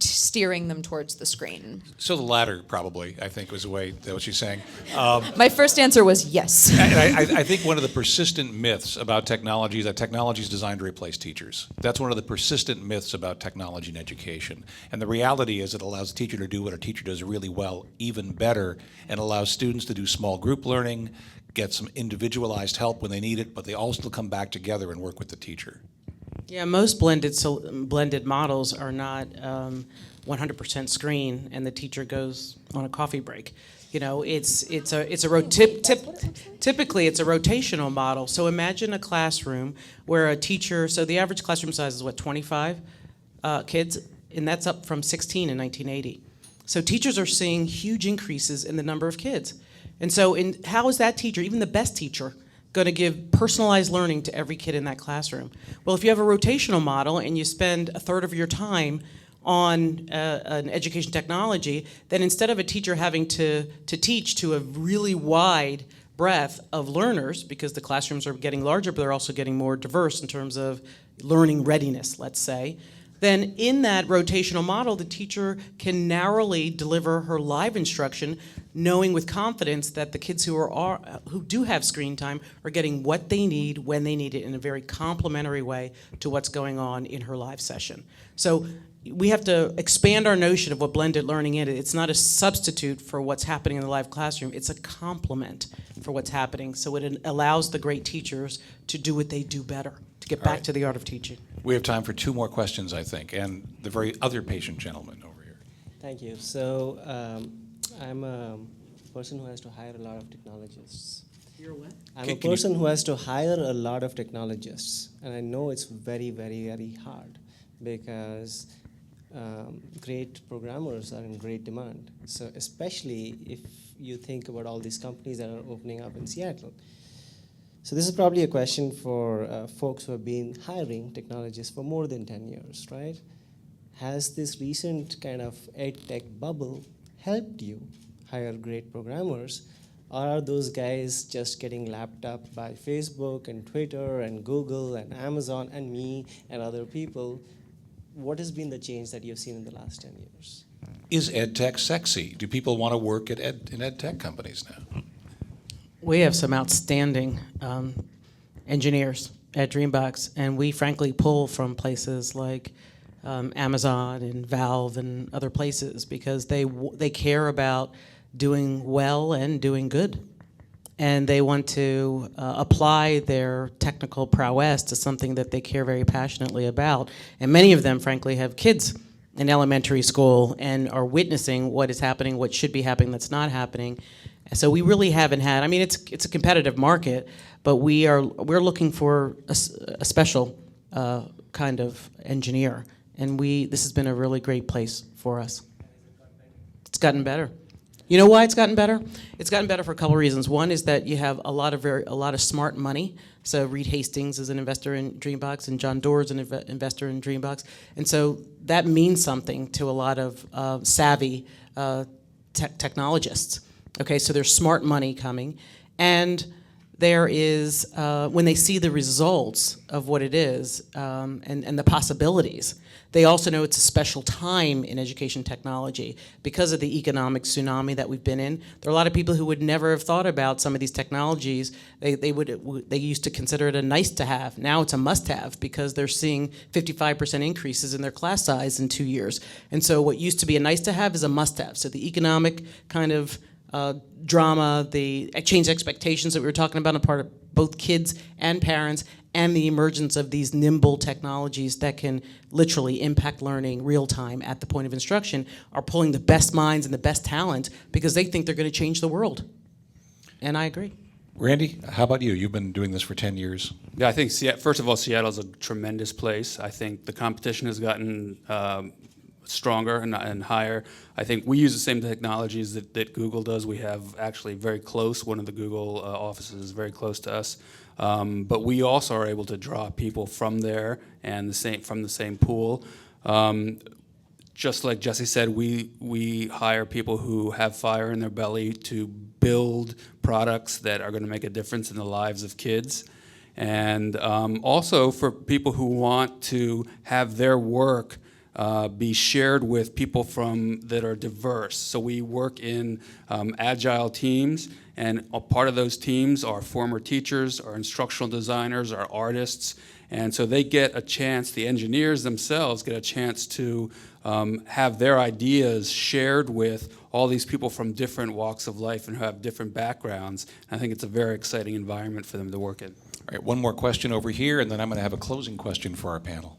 steering them towards the screen. So the latter, probably, I think, was the way that what she's saying. My first answer was yes. And I think one of the persistent myths about technology is that technology is designed to replace teachers. That's one of the persistent myths about technology in education. And the reality is it allows a teacher to do what a teacher does really well, even better, and allows students to do small group learning, get some individualized help when they need it, but they all still come back together and work with the teacher. Yeah, most blended models are not 100% screen, and the teacher goes on a coffee break. You know, typically it's a rotational model. So imagine a classroom where a teacher. So the average classroom size is what, 25 kids, and that's up from 16 in 1980. So teachers are seeing huge increases in the number of kids, and so how is that teacher, even the best teacher, going to give personalized learning to every kid in that classroom? Well, if you have a rotational model and you spend a third of your time on an education technology, then instead of a teacher having to teach to a really wide breadth of learners, because the classrooms are getting larger, but they're also getting more diverse in terms of learning readiness, let's say, then in that rotational model, the teacher can narrowly deliver her live instruction, knowing with confidence that the kids who do have screen time are getting what they need when they need it in a very complementary way to what's going on in her live session. So we have to expand our notion of what blended learning is. It's not a substitute for what's happening in the live classroom. It's a complement for what's happening. So it allows the great teachers to do what they do better, to get back to the art of teaching. We have time for 2 more questions, I think, and the very other patient gentleman over here. Thank you. So I'm a person who has to hire a lot of technologists. You're what? I'm a person who has to hire a lot of technologists, and I know it's very, very, very hard because great programmers are in great demand. So especially if you think about all these companies that are opening up in Seattle. So this is probably a question for folks who have been hiring technologists for more than 10 years, right? Has this recent kind of ed tech bubble helped you hire great programmers, or are those guys just getting lapped up by Facebook and Twitter and Google and Amazon and me and other people? What has been the change that you've seen in the last 10 years? Is ed tech sexy? Do people want to work in ed tech companies now? We have some outstanding engineers at Dreambox, and we frankly pull from places like Amazon and Valve and other places because they care about doing well and doing good. And they want to apply their technical prowess to something that they care very passionately about. And many of them, frankly, have kids in elementary school and are witnessing what is happening, what should be happening that's not happening. So we really haven't had, I mean, it's a competitive market, but we're looking for a special kind of engineer. And this has been a really great place for us. It's gotten better. You know why it's gotten better? It's gotten better for a couple of reasons. One is that you have a lot of smart money. So Reed Hastings is an investor in Dreambox, and John Doerr is an investor in Dreambox. And so that means something to a lot of savvy technologists. Okay, so there's smart money coming. And there is, when they see the results of what it is and the possibilities, they also know it's a special time in education technology because of the economic tsunami that we've been in. There are a lot of people who would never have thought about some of these technologies. They used to consider it a nice to have. Now it's a must have because they're seeing 55% increases in their class size in 2 years. And so what used to be a nice to have is a must have. So the economic kind of drama, the change expectations that we were talking about on the part of both kids and parents, and the emergence of these nimble technologies that can literally impact learning real time at the point of instruction are pulling the best minds and the best talent because they think they're going to change the world. And I agree. Randy, how about you? You've been doing this for 10 years. Yeah, I think, first of all, Seattle's a tremendous place. I think the competition has gotten stronger and higher. I think we use the same technologies that Google does. We have actually very close, one of the Google offices is very close to us. But we also are able to draw people from there and from the same pool. Just like Jesse said, we hire people who have fire in their belly to build products that are going to make a difference in the lives of kids. And also for people who want to have their work be shared with people that are diverse. So we work in agile teams, and a part of those teams are former teachers, are instructional designers, are artists, and so they get a chance, the engineers themselves get a chance to have their ideas shared with all these people from different walks of life and who have different backgrounds. I think it's a very exciting environment for them to work in. All right, one more question over here, and then I'm going to have a closing question for our panel.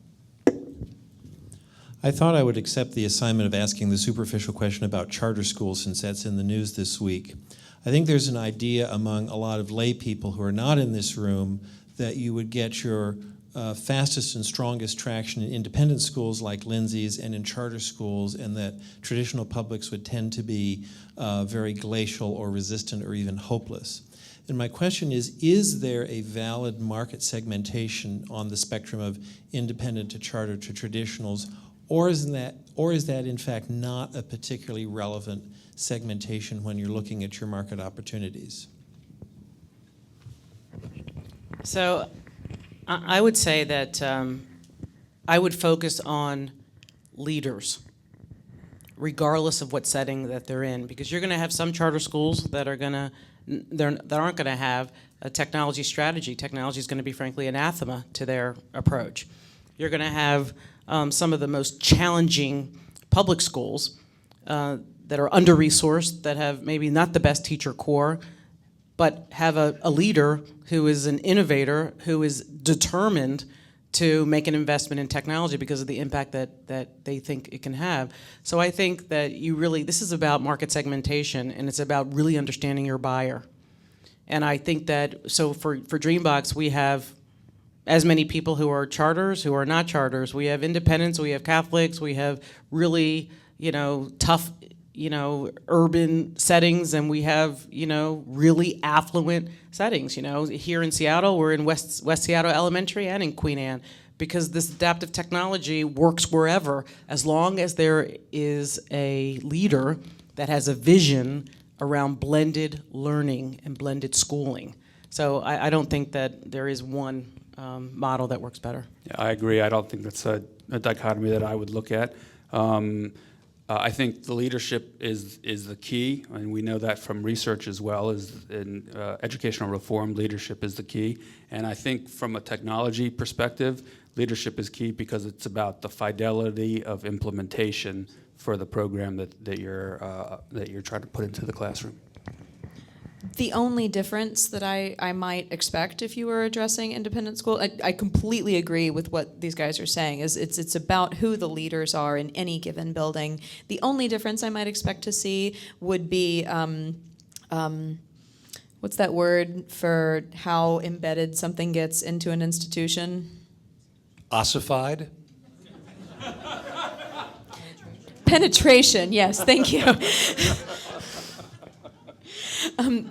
I thought I would accept the assignment of asking the superficial question about charter schools since that's in the news this week. I think there's an idea among a lot of lay people who are not in this room that you would get your fastest and strongest traction in independent schools like Lindsay's and in charter schools, and that traditional publics would tend to be very glacial or resistant or even hopeless. And my question is there a valid market segmentation on the spectrum of independent to charter to traditionals, or is that in fact not a particularly relevant segmentation when you're looking at your market opportunities? So I would say that I would focus on leaders, regardless of what setting that they're in, because you're going to have some charter schools that aren't going to have a technology strategy. Technology is going to be, frankly, anathema to their approach. You're going to have some of the most challenging public schools that are under-resourced, that have maybe not the best teacher core, but have a leader who is an innovator, who is determined to make an investment in technology because of the impact that they think it can have. So I think that this is about market segmentation, and it's about really understanding your buyer. And I think that, so for Dreambox, we have as many people who are charters, who are not charters. We have independents, we have Catholics, we have really, tough, urban settings, and we have, really affluent settings. Here in Seattle, we're in West Seattle Elementary and in Queen Anne, because this adaptive technology works wherever, as long as there is a leader that has a vision around blended learning and blended schooling. So I don't think that there is one model that works better. Yeah, I agree. I don't think that's a dichotomy that I would look at. I think the leadership is the key, and we know that from research as well. In educational reform, leadership is the key. And I think from a technology perspective, leadership is key because it's about the fidelity of implementation for the program that you're trying to put into the classroom. The only difference that I might expect if you were addressing independent school, I completely agree with what these guys are saying, is it's about who the leaders are in any given building. The only difference I might expect to see would be, what's that word for how embedded something gets into an institution? Ossified? Penetration, yes, thank you.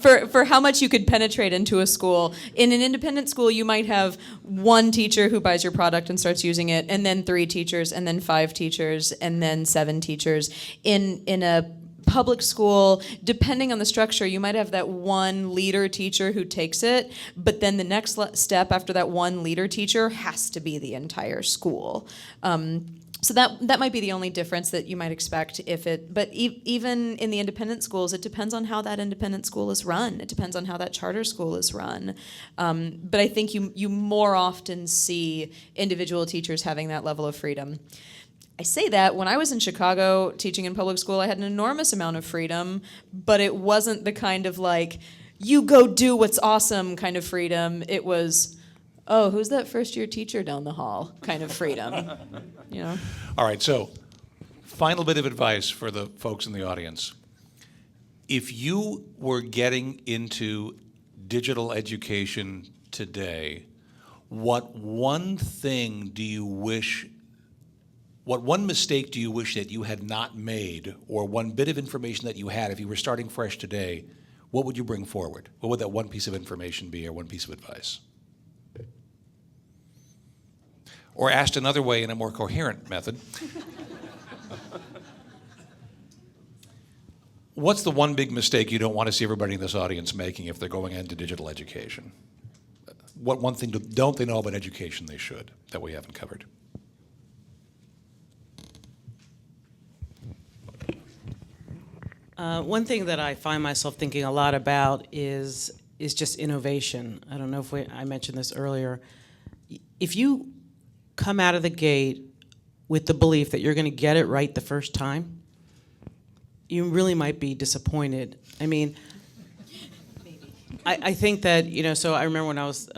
For how much you could penetrate into a school. In an independent school, you might have one teacher who buys your product and starts using it, and then 3 teachers, and then 5 teachers, and then 7 teachers. In a public school, depending on the structure, you might have that one leader teacher who takes it, but then the next step after that one leader teacher has to be the entire school. So that might be the only difference that you might expect but even in the independent schools, it depends on how that independent school is run. It depends on how that charter school is run. But I think you more often see individual teachers having that level of freedom. I say that when I was in Chicago teaching in public school, I had an enormous amount of freedom, but it wasn't the kind of like, you go do what's awesome kind of freedom. It was, oh, who's that first year teacher down the hall kind of freedom, you know? All right, so final bit of advice for the folks in the audience. If you were getting into digital education today, what one mistake do you wish that you had not made, or one bit of information that you had if you were starting fresh today, what would you bring forward? What would that one piece of information be, or one piece of advice? Or asked another way in a more coherent method, what's the one big mistake you don't want to see everybody in this audience making if they're going into digital education? What one thing don't they know about education they should, that we haven't covered? One thing that I find myself thinking a lot about is just innovation. I don't know if I mentioned this earlier. If you come out of the gate with the belief that you're going to get it right the first time, you really might be disappointed. I mean, I think that, so I remember when I was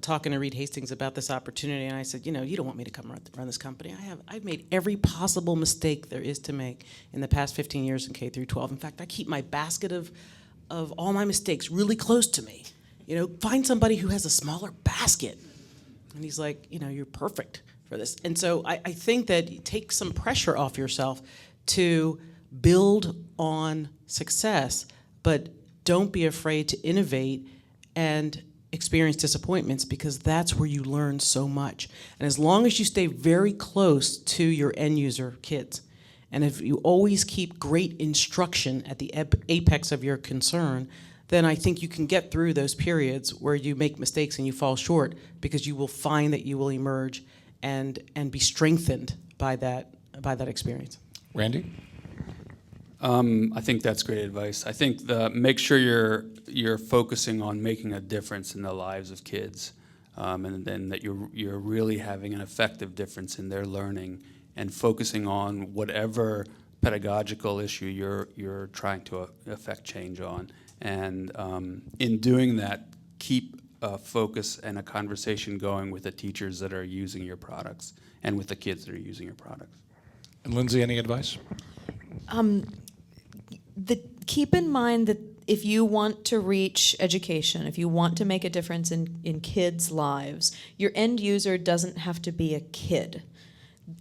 talking to Reed Hastings about this opportunity, and I said, you don't want me to come run this company. I've made every possible mistake there is to make in the past 15 years in K through 12. In fact, I keep my basket of all my mistakes really close to me. Find somebody who has a smaller basket. And he's like, you're perfect for this. And so I think that it takes some pressure off yourself to build on success, but don't be afraid to innovate and experience disappointments, because that's where you learn so much. And as long as you stay very close to your end user kids, and if you always keep great instruction at the apex of your concern, then I think you can get through those periods where you make mistakes and you fall short, because you will find that you will emerge and be strengthened by that experience. Randy? I think that's great advice. I think make sure you're focusing on making a difference in the lives of kids, and then that you're really having an effective difference in their learning, and focusing on whatever pedagogical issue you're trying to affect change on. And in doing that, keep a focus and a conversation going with the teachers that are using your products and with the kids that are using your products. And Lindsay, any advice? Keep in mind that if you want to reach education, if you want to make a difference in kids' lives, your end user doesn't have to be a kid.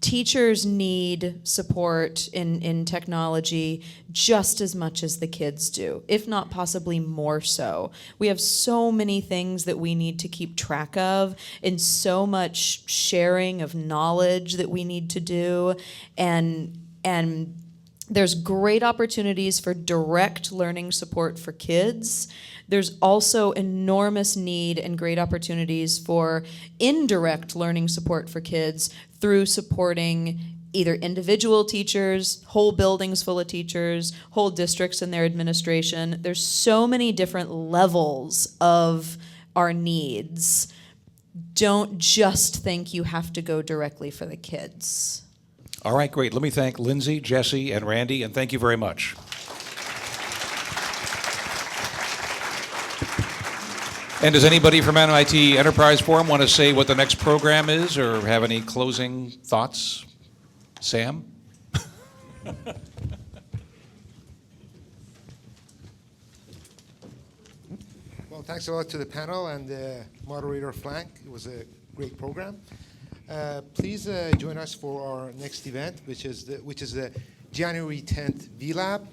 Teachers need support in technology just as much as the kids do, if not possibly more so. We have so many things that we need to keep track of, and so much sharing of knowledge that we need to do, and there's great opportunities for direct learning support for kids. There's also enormous need and great opportunities for indirect learning support for kids through supporting either individual teachers, whole buildings full of teachers, whole districts and their administration. There's so many different levels of our needs. Don't just think you have to go directly for the kids. All right, great. Let me thank Lindsay, Jesse, and Randy, and thank you very much. And does anybody from MIT Enterprise Forum want to say what the next program is, or have any closing thoughts? Sam? Well, thanks a lot to the panel and moderator Frank. It was a great program. Please join us for our next event, which is the January 10th VLab.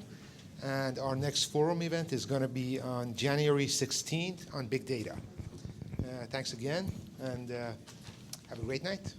And our next forum event is going to be on January 16th on big data. Thanks again, and have a great night.